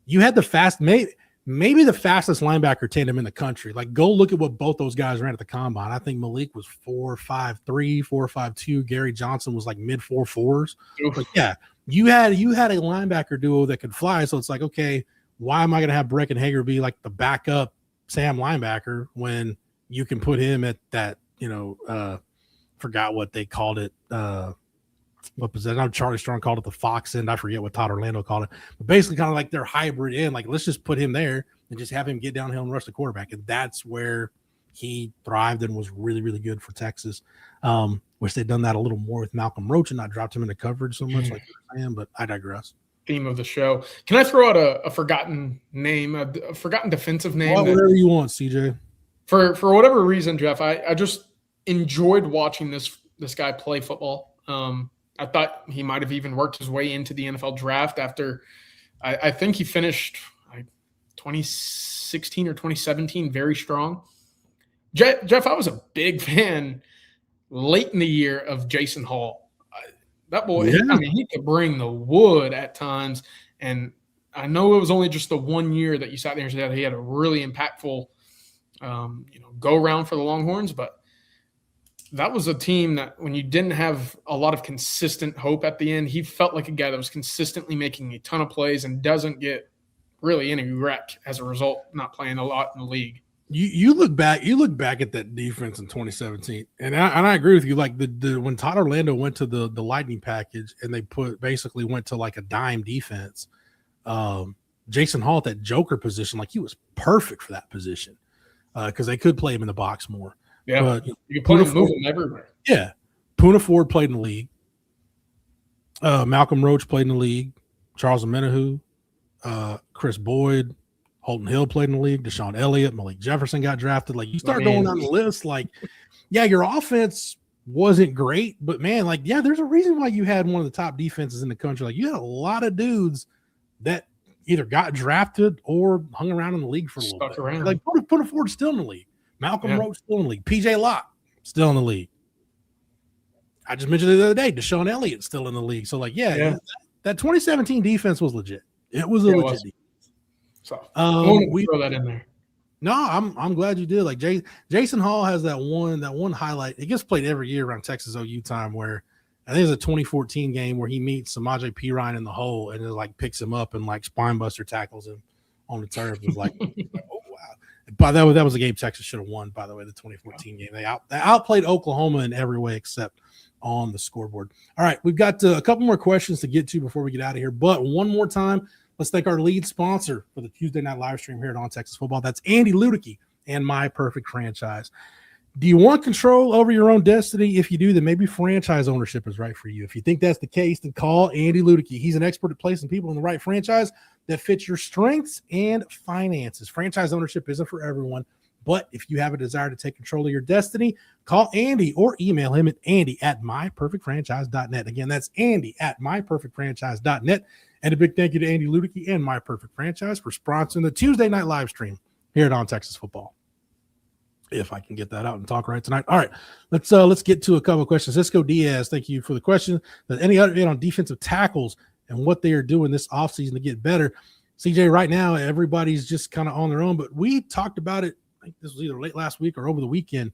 you had the maybe the fastest linebacker tandem in the country. Like, go look at what both those guys ran at the combine. I think Malik was 4.53, 4.52. Gary Johnson was like mid 4.4s. But yeah, you had a linebacker duo that could fly. So it's like, okay, why am I going to have Breckenhager be like the backup Sam linebacker when you can put him at that, forgot what they called it. What was that? Charlie Strong called it the Fox end. I forget what Todd Orlando called it. But basically kind of like their hybrid end. Like, let's just put him there and just have him get downhill and rush the quarterback. And that's where he thrived and was really, really good for Texas. Wish they'd done that a little more with Malcolm Roach and not dropped him into coverage so much like I am, but I digress. Theme of the show. Can I throw out a forgotten name, a forgotten defensive name? Whatever you want, CJ. For whatever reason, Jeff, I just enjoyed watching this guy play football. I thought he might have even worked his way into the NFL draft after I think he finished 2016 or 2017 very strong. Jeff, I was a big fan late in the year of Jason Hall. That boy, Yeah. I mean, he could bring the wood at times. And I know it was only just the 1 year that you sat there and said he had a really impactful go around for the Longhorns, but that was a team that when you didn't have a lot of consistent hope at the end, he felt like a guy that was consistently making a ton of plays and doesn't get really any wreck as a result, not playing a lot in the league. You look back at that defense in 2017, and I agree with you. Like the when Todd Orlando went to the Lightning package and they basically went to like a dime defense, Jason Hall at that joker position, like he was perfect for that position because they could play him in the box more. Yeah, but you can play him, move him everywhere. Yeah, Poona Ford played in the league. Malcolm Roach played in the league. Charles Omenihu, Chris Boyd, Holton Hill played in the league. Deshaun Elliott, Malik Jefferson got drafted. Like you start going down the list, like, yeah, your offense wasn't great, but man, like, yeah, there's a reason why you had one of the top defenses in the country. Like you had a lot of dudes that either got drafted or hung around in the league for a little bit. Around. Like Poona Ford still in the league. Malcolm Roach still in the league. PJ Locke still in the league. I just mentioned it the other day. Deshaun Elliott still in the league. So, like, that 2017 defense was legit. It was a legit defense. So we throw that in there. No, I'm glad you did. Like Jason Hall has that one highlight. It gets played every year around Texas OU time where I think it's a 2014 game where he meets Samaje Perine in the hole and it like picks him up and like spinebuster tackles him on the turf. It was like, oh wow. But that was a game Texas should have won, by the way, the 2014 game. They outplayed Oklahoma in every way except on the scoreboard. All right, we've got a couple more questions to get to before we get out of here. But one more time, let's thank our lead sponsor for the Tuesday night live stream here at On Texas Football. That's Andy Ludicky and My Perfect Franchise. Do you want control over your own destiny? If you do, then maybe franchise ownership is right for you. If you think that's the case, then call Andy Ludicky. He's an expert at placing people in the right franchise that fits your strengths and finances. Franchise ownership isn't for everyone, but if you have a desire to take control of your destiny, call Andy or email him at andy@myperfectfranchise.net. Again, that's andy@myperfectfranchise.net. And a big thank you to Andy Ludicky and My Perfect Franchise for sponsoring the Tuesday night live stream here at On Texas Football. If I can get that out and talk right tonight. All right, let's get to a couple of questions. Cisco Diaz, thank you for the question. Any other on defensive tackles and what they are doing this offseason to get better? CJ, right now, everybody's just kind of on their own, but we talked about it. I think this was either late last week or over the weekend.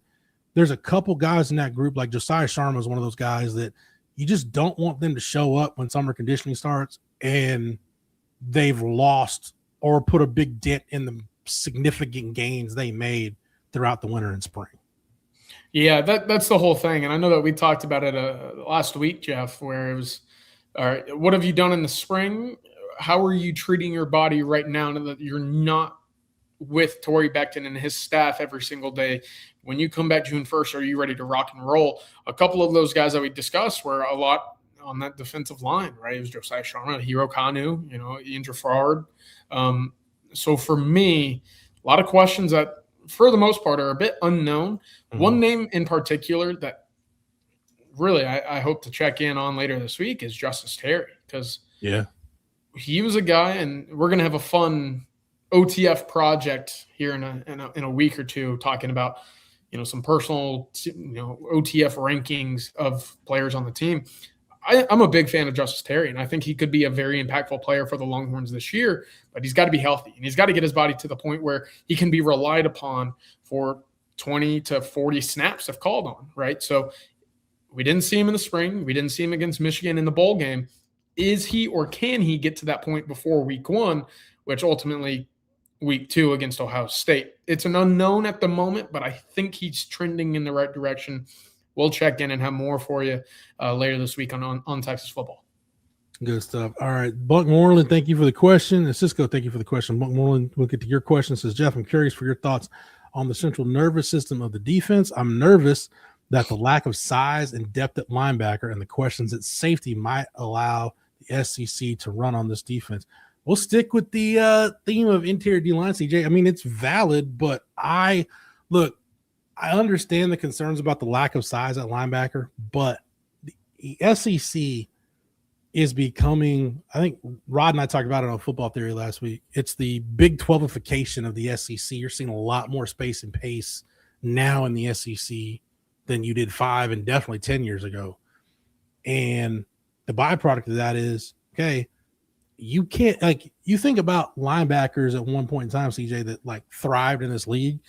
There's a couple guys in that group, like Josiah Sharma is one of those guys that you just don't want them to show up when summer conditioning starts and they've lost or put a big dent in the significant gains they made throughout the winter and spring. Yeah, that's the whole thing. And I know that we talked about it last week, Jeff, where it was, all right, what have you done in the spring? How are you treating your body right now that you're not with Torrey Becton and his staff every single day? When you come back June 1st, are you ready to rock and roll? A couple of those guys that we discussed were a lot on that defensive line, right? It was Josiah Sharma, Hero Kanu, Ian Gerard. So for me, a lot of questions that, for the most part, are a bit unknown. Mm-hmm. One name in particular that really I hope to check in on later this week is Justice Terry, because he was a guy, and we're going to have a fun OTF project here in a week or two talking about some personal OTF rankings of players on the team. I'm a big fan of Justice Terry, and I think he could be a very impactful player for the Longhorns this year, but he's got to be healthy, and he's got to get his body to the point where he can be relied upon for 20 to 40 snaps if called on, right? So we didn't see him in the spring. We didn't see him against Michigan in the bowl game. Is he or can he get to that point before week 1, which ultimately week 2 against Ohio State? It's an unknown at the moment, but I think he's trending in the right direction. We'll check in and have more for you later this week on Texas Football. Good stuff. All right. Buck Moreland, thank you for the question. And Cisco, thank you for the question. Buck Moreland, we'll get to your question. Says, Jeff, I'm curious for your thoughts on the central nervous system of the defense. I'm nervous that the lack of size and depth at linebacker and the questions at safety might allow the SEC to run on this defense. We'll stick with the theme of interior D-line, CJ. I mean, it's valid, but look, I understand the concerns about the lack of size at linebacker, but the SEC is becoming, I think Rod and I talked about it on Football Theory last week. It's the Big 12ification of the SEC. You're seeing a lot more space and pace now in the SEC than you did 5 and definitely 10 years ago. And the byproduct of that is, okay, you can't, like, you think about linebackers at one point in time, CJ, that like thrived in this league.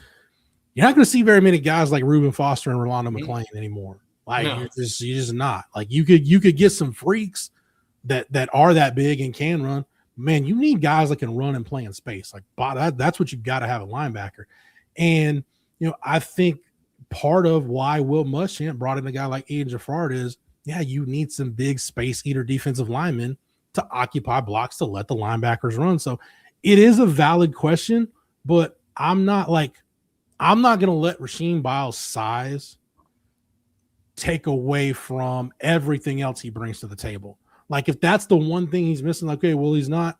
You're not going to see very many guys like Reuben Foster and Rolando McClain anymore. Like, No. you're just not. Like, you could get some freaks that are that big and can run. Man, you need guys that can run and play in space. Like, that's what you got to have a linebacker. And I think part of why Will Muschamp brought in a guy like Ian Jaffard is, yeah, you need some big space eater defensive linemen to occupy blocks to let the linebackers run. So it is a valid question, but I'm not going to let Rasheem Biles' size take away from everything else he brings to the table. Like, if that's the one thing he's missing, like, okay, well, he's not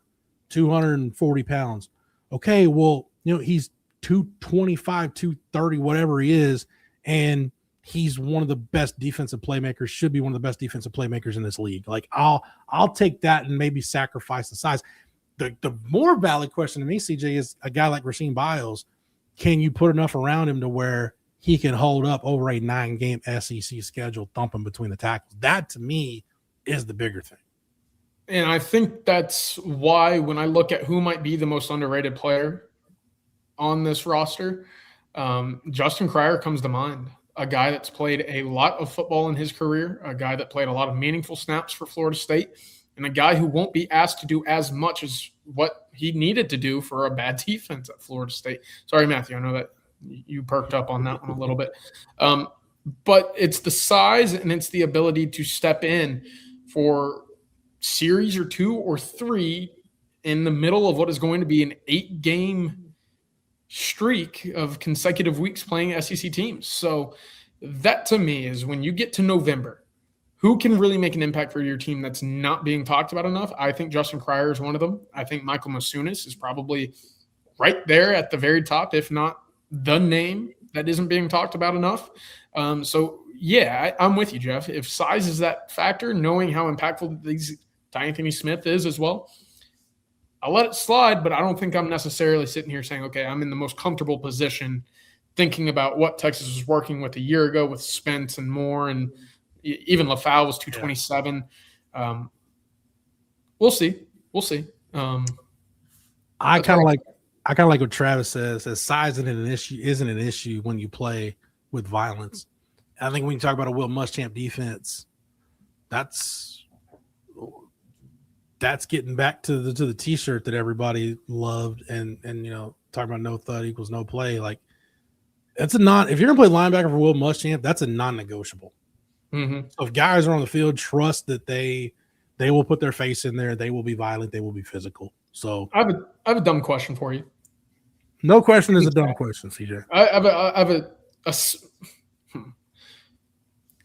240 pounds. Okay, well, he's 225, 230, whatever he is, and he's one of the best defensive playmakers, should be one of the best defensive playmakers in this league. Like, I'll take that and maybe sacrifice the size. The more valid question to me, CJ, is a guy like Rasheem Biles, can you put enough around him to where he can hold up over a 9-game SEC schedule, thumping between the tackles? That, to me, is the bigger thing. And I think that's why when I look at who might be the most underrated player on this roster, Justin Cryer comes to mind. A guy that's played a lot of football in his career, a guy that played a lot of meaningful snaps for Florida State, and a guy who won't be asked to do as much as what he needed to do for a bad defense at Florida State. Sorry, Matthew, I know that you perked up on that one a little bit. But it's the size and it's the ability to step in for series or 2 or 3 in the middle of what is going to be an 8-game streak of consecutive weeks playing SEC teams. So that, to me, is when you get to November, who can really make an impact for your team that's not being talked about enough? I think Justin Cryer is one of them. I think Michael Masunis is probably right there at the very top, if not the name that isn't being talked about enough. So, yeah, I'm with you, Jeff. If size is that factor, knowing how impactful Anthony Smith is as well, I'll let it slide, but I don't think I'm necessarily sitting here saying, okay, I'm in the most comfortable position thinking about what Texas was working with a year ago with Spence and Moore, and even LaFau was 227. Yeah. We'll see. I kind of like what Travis says, that size isn't an issue when you play with violence. I think when you talk about a Will Muschamp defense, that's getting back to the T-shirt that everybody loved, and talking about no thud equals no play. Like, that's if you're gonna play linebacker for Will Muschamp, that's a non-negotiable. Mm-hmm. So if guys are on the field, trust that they will put their face in there, they will be violent, they will be physical. So I have a dumb question for you. No question is a dumb question, CJ. I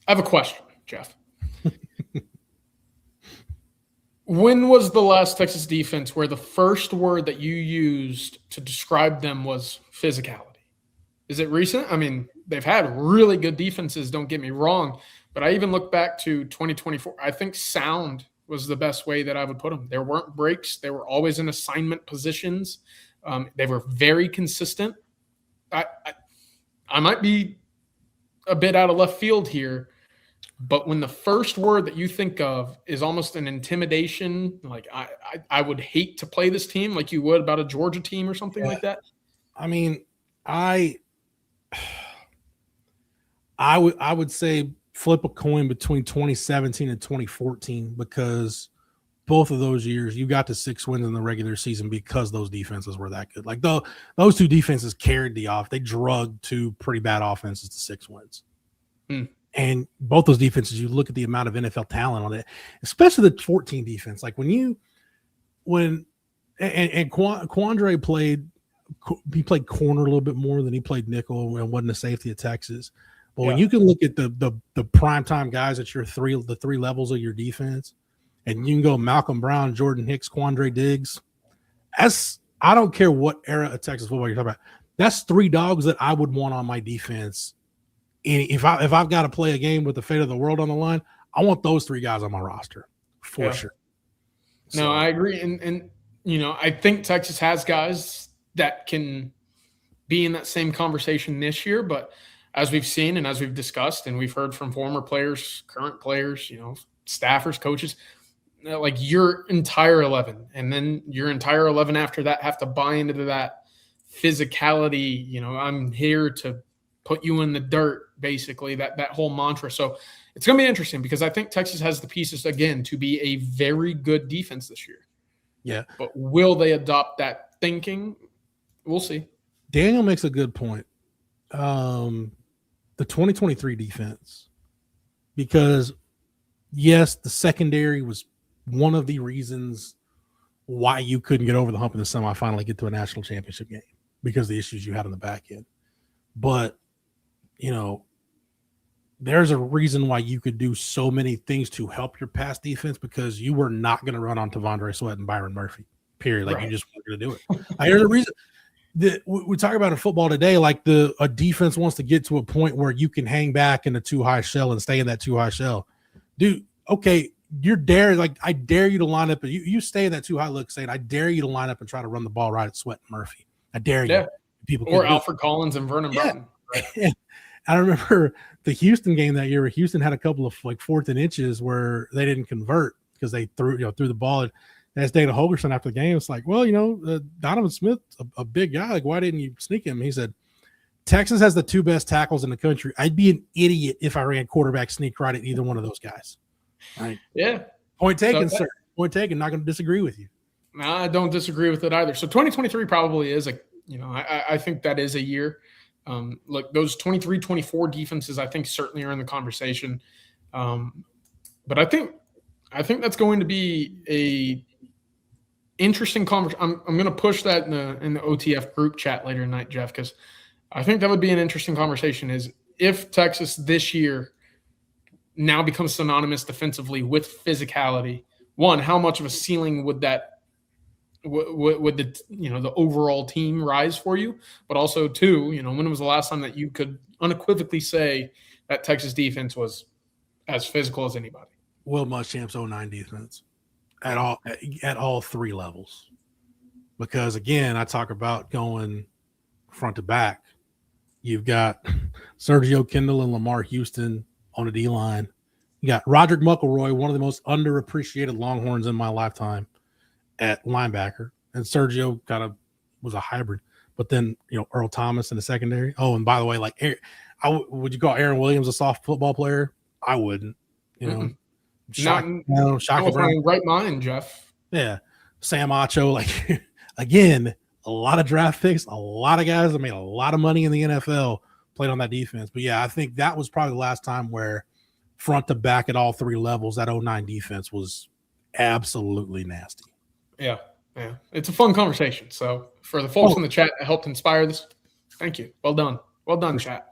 have a question, Jeff. When was the last Texas defense where the first word that you used to describe them was physicality? Is it recent? I mean, they've had really good defenses, don't get me wrong, but I even look back to 2024. I think sound was the best way that I would put them. There weren't breaks. They were always in assignment positions. They were very consistent. I might be a bit out of left field here, but when the first word that you think of is almost an intimidation, like I would hate to play this team like you would about a Georgia team or something like that. I mean, I would say flip a coin between 2017 and 2014, because both of those years you got to 6 wins in the regular season because those defenses were that good. Like those two defenses carried the off. They drugged 2 pretty bad offenses to 6 wins. And both those defenses, you look at the amount of NFL talent on it, especially the 14 defense. Like when Quandre played corner a little bit more than he played nickel and wasn't a safety at Texas. But when you can look at the primetime guys at the 3 levels of your defense, and you can go Malcolm Brown, Jordan Hicks, Quandre Diggs, I don't care what era of Texas football you're talking about. that's 3 dogs that I would want on my defense. And if I've got to play a game with the fate of the world on the line, I want those 3 guys on my roster for sure. No, So, I agree. And I think Texas has guys that can be in that same conversation this year. But as we've seen and as we've discussed, and we've heard from former players, current players, staffers, coaches, like your entire 11 and then your entire 11 after that have to buy into that physicality. I'm here to put you in the dirt, basically, that whole mantra. So it's going to be interesting because I think Texas has the pieces, again, to be a very good defense this year. Yeah. But will they adopt that thinking? We'll see. Daniel makes a good point. The 2023 defense, because yes, the secondary was one of the reasons why you couldn't get over the hump in the semifinal and get to a national championship game, because of the issues you had on the back end. But, there's a reason why you could do so many things to help your pass defense, because you were not going to run on Tavondre Sweat and Byron Murphy, period. Like, you just weren't going to do it. There's a reason that we talk about in football today, like a defense wants to get to a point where you can hang back in a too high shell and stay in that too high shell. Dude, okay, I dare you to line up. You stay in that too high look, saying, I dare you to line up and try to run the ball right at Sweat and Murphy. I dare you. People or Alfred Collins and Vernon Broughton. Right? I remember the Houston game that year where Houston had a couple of like 4th and inches where they didn't convert because they threw the ball. And asked Dana Holgerson after the game, it's like, well, Donovan Smith, a big guy. Like, why didn't you sneak him? He said, Texas has the 2 best tackles in the country. I'd be an idiot if I ran quarterback sneak right at either one of those guys. Right? Yeah. Point taken, sir. Point taken. Not going to disagree with you. No, I don't disagree with it either. So 2023 probably is I think that is a year. Look, those 23-24 defenses, I think, certainly are in the conversation. But I think that's going to be a interesting conversation. I'm going to push that in the OTF group chat later tonight, Jeff, because I think that would be an interesting conversation. Is if Texas this year now becomes synonymous defensively with physicality, one, how much of a ceiling would that would the overall team rise for you? But also, two, when was the last time that you could unequivocally say that Texas defense was as physical as anybody? Will Muschamp's 09 defense at all 3 levels. Because again, I talk about going front to back. You've got Sergio Kendall and Lamar Houston on the D-line. You got Roderick McElroy, one of the most underappreciated Longhorns in my lifetime, at linebacker. And Sergio kind of was a hybrid. But then, Earl Thomas in the secondary. Oh, and by the way, would you call Aaron Williams a soft football player? I wouldn't. Shocking right mind, Jeff. Yeah. Sam Acho, again, a lot of draft picks, a lot of guys that made a lot of money in the NFL played on that defense. But yeah, I think that was probably the last time where front to back at all 3 levels, that 09 defense was absolutely nasty. Yeah. It's a fun conversation. So for the folks in the chat that helped inspire this, thank you. Well done, chat.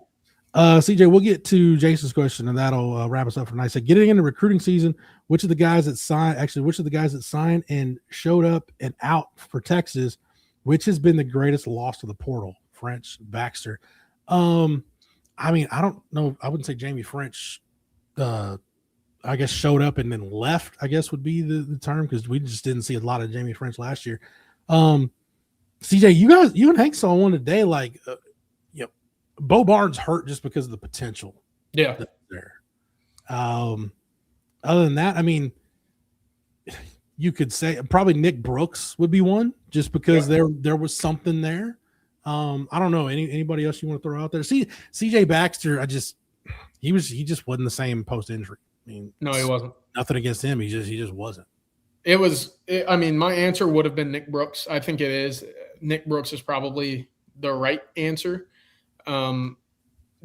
CJ, we'll get to Jason's question, and that'll wrap us up for tonight. So, getting into recruiting season, which of the guys that signed and showed up and out for Texas, which has been the greatest loss to the portal? French, Baxter. I don't know. I wouldn't say Jamie French, I guess, showed up and then left, I guess would be the term, because we just didn't see a lot of Jamie French last year. CJ, you and Hank saw one today, Bo Barnes hurt just because of the potential. Yeah. There. Other than that, you could say probably Nick Brooks would be one, just because there was something there. I don't know. Anybody else you want to throw out there? CJ Baxter, he just wasn't the same post injury. No, he wasn't. Nothing against him. He just wasn't. My answer would have been Nick Brooks. I think it is. Nick Brooks is probably the right answer.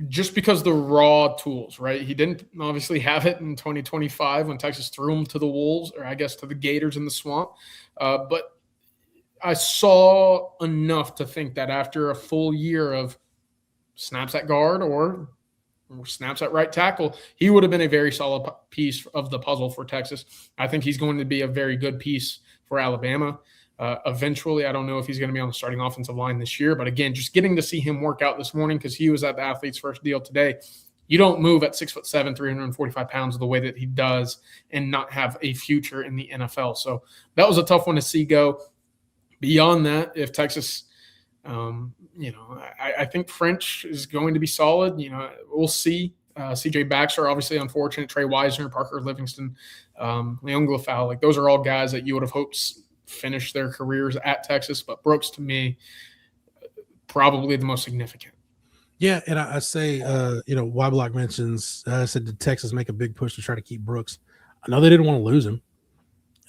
Just because the raw tools, right? He didn't obviously have it in 2025 when Texas threw him to the Wolves, or I guess to the Gators in the swamp. But I saw enough to think that after a full year of snaps at guard or snaps at right tackle, he would have been a very solid piece of the puzzle for Texas. I think he's going to be a very good piece for Alabama. eventually. I don't know if he's going to be on the starting offensive line this year, but again, just getting to see him work out this morning because he was at the athlete's first deal today. You don't move at 6'7", 345 pounds the way that he does and not have a future in the NFL. So that was a tough one to see go. Beyond that, if Texas, I think French is going to be solid. We'll see. CJ Baxter, obviously unfortunate. Trey Wisner, Parker Livingston, Leon Glafau. Like those are all guys that you would have hoped finish their careers at Texas. But Brooks, to me, probably the most significant. Yeah, and I say, Wyblock mentions, I said, did Texas make a big push to try to keep Brooks? I know they didn't want to lose him.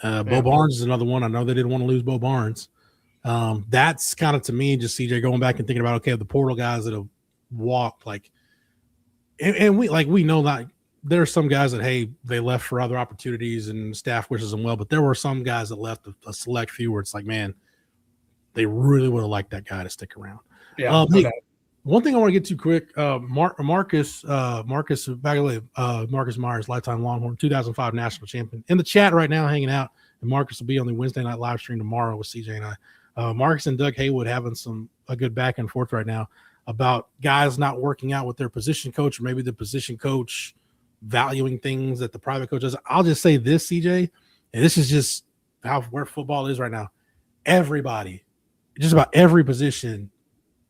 Bo Barnes is another one. I know they didn't want to lose Bo Barnes. That's kind of, to me, just CJ going back and thinking about, okay, the portal guys that have walked, like, and we know that there are some guys that, hey, they left for other opportunities and staff wishes them well, but there were some guys that left a select few where it's like, man, they really would have liked that guy to stick around. Yeah. One thing I want to get to quick, Marcus Myers, lifetime Longhorn, 2005 national champion, in the chat right now, hanging out. And Marcus will be on the Wednesday night live stream tomorrow with CJ and I. Marcus and Doug Haywood having a good back and forth right now about guys not working out with their position coach, or maybe the position coach valuing things that the private coach does. I'll just say this, CJ, and this is just where football is right now. Everybody, just about every position,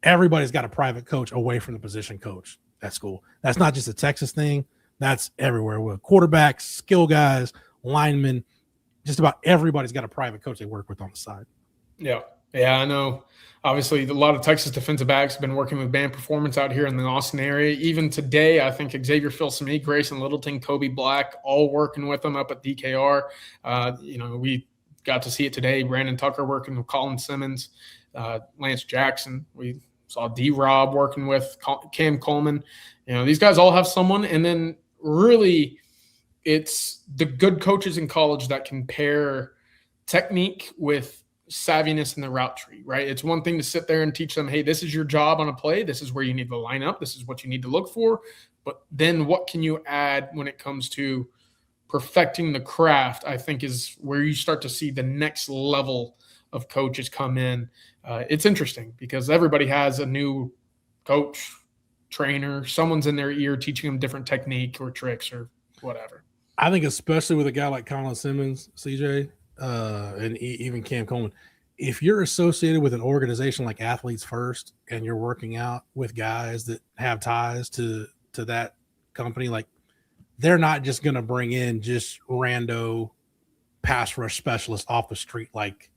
everybody's got a private coach away from the position coach at school. That's not just a Texas thing. That's everywhere. With quarterbacks, skill guys, linemen, just about everybody's got a private coach they work with on the side. Yeah, I know. Obviously, a lot of Texas defensive backs have been working with band performance out here in the Austin area. Even today, I think Xavier Filsaime, Grayson Littleton, Kobe Black, all working with them up at DKR. We got to see it today. Brandon Tucker working with Colin Simmons, Lance Jackson. We saw D-Rob working with Cam Coleman. These guys all have someone. And then really it's the good coaches in college that can pair technique with savviness in the route tree, right? It's one thing to sit there and teach them, hey, this is your job on a play. This is where you need to line up. This is what you need to look for. But then what can you add when it comes to perfecting the craft, I think, is where you start to see the next level of coaches come in. It's interesting because everybody has a new coach, trainer, someone's in their ear teaching them different technique or tricks or whatever. I think especially with a guy like Colin Simmons, CJ, and even Cam Coleman, if you're associated with an organization like Athletes First and you're working out with guys that have ties to that company, like they're not just going to bring in just rando pass rush specialists off the street. Like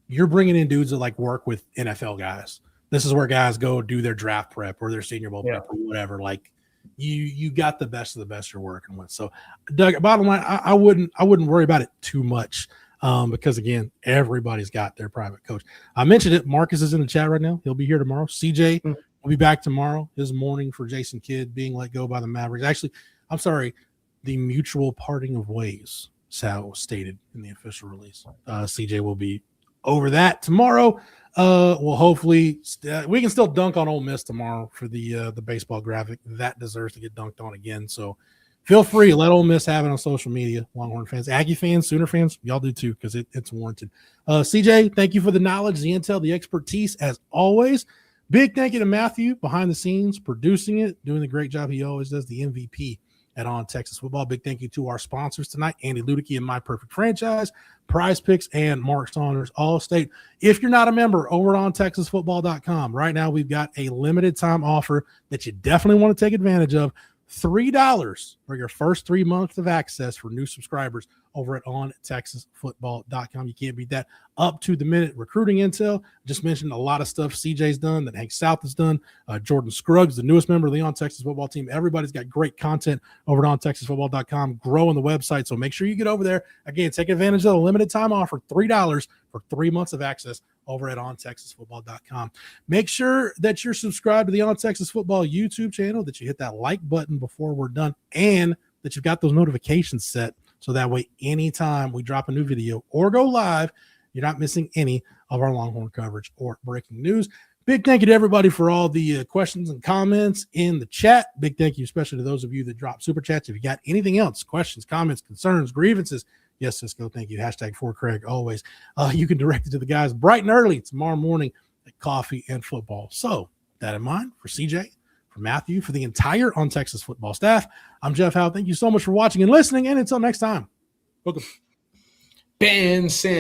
you're bringing in dudes that like work with NFL guys. This is where guys go do their draft prep or their Senior Bowl prep or whatever. Like you got the best of the best you're working with. So Doug, bottom line, I wouldn't worry about it too much. Because again, everybody's got their private coach. I mentioned it. Marcus is in the chat right now. He'll be here tomorrow. CJ will be back tomorrow. His morning for Jason Kidd being let go by the Mavericks. Actually, I'm sorry, the mutual parting of ways, Sal stated in the official release. CJ will be over that tomorrow. Well, hopefully we can still dunk on Ole Miss tomorrow for the baseball graphic. That deserves to get dunked on again. So feel free, let Ole Miss have it on social media. Longhorn fans, Aggie fans, Sooner fans, y'all do too because it's warranted. CJ, thank you for the knowledge, the intel, the expertise as always. Big thank you to Matthew behind the scenes, producing it, doing the great job he always does, the MVP at On Texas Football. Big thank you to our sponsors tonight, Andy Ludicky and My Perfect Franchise, Prize Picks, and Mark Saunders All-State. If you're not a member, over at OnTexasFootball.com, right now we've got a limited time offer that you definitely want to take advantage of. $3 for your first 3 months of access for new subscribers over at OnTexasFootball.com. You can't beat that. Up to the minute recruiting intel. Just mentioned a lot of stuff CJ's done, that Hank South has done. Jordan Scruggs, the newest member of the On Texas Football team. Everybody's got great content over at OnTexasFootball.com. Growing the website, so make sure you get over there. Again, take advantage of the limited time offer, $3 for 3 months of access over at OnTexasFootball.com. Make sure that you're subscribed to the On Texas Football YouTube channel, that you hit that like button before we're done, and that you've got those notifications set so that way anytime we drop a new video or go live, you're not missing any of our Longhorn coverage or breaking news. Big thank you to everybody for all the questions and comments in the chat. Big thank you especially to those of you that drop super chats. If you got anything else, questions, comments, concerns, grievances, Yes, Cisco, thank you. Hashtag for Craig, always. You can direct it to the guys bright and early tomorrow morning at Coffee and Football. So, that in mind, for CJ, for Matthew, for the entire On Texas football staff, I'm Jeff Howe. Thank you so much for watching and listening, and until next time, welcome. Ben Simmons.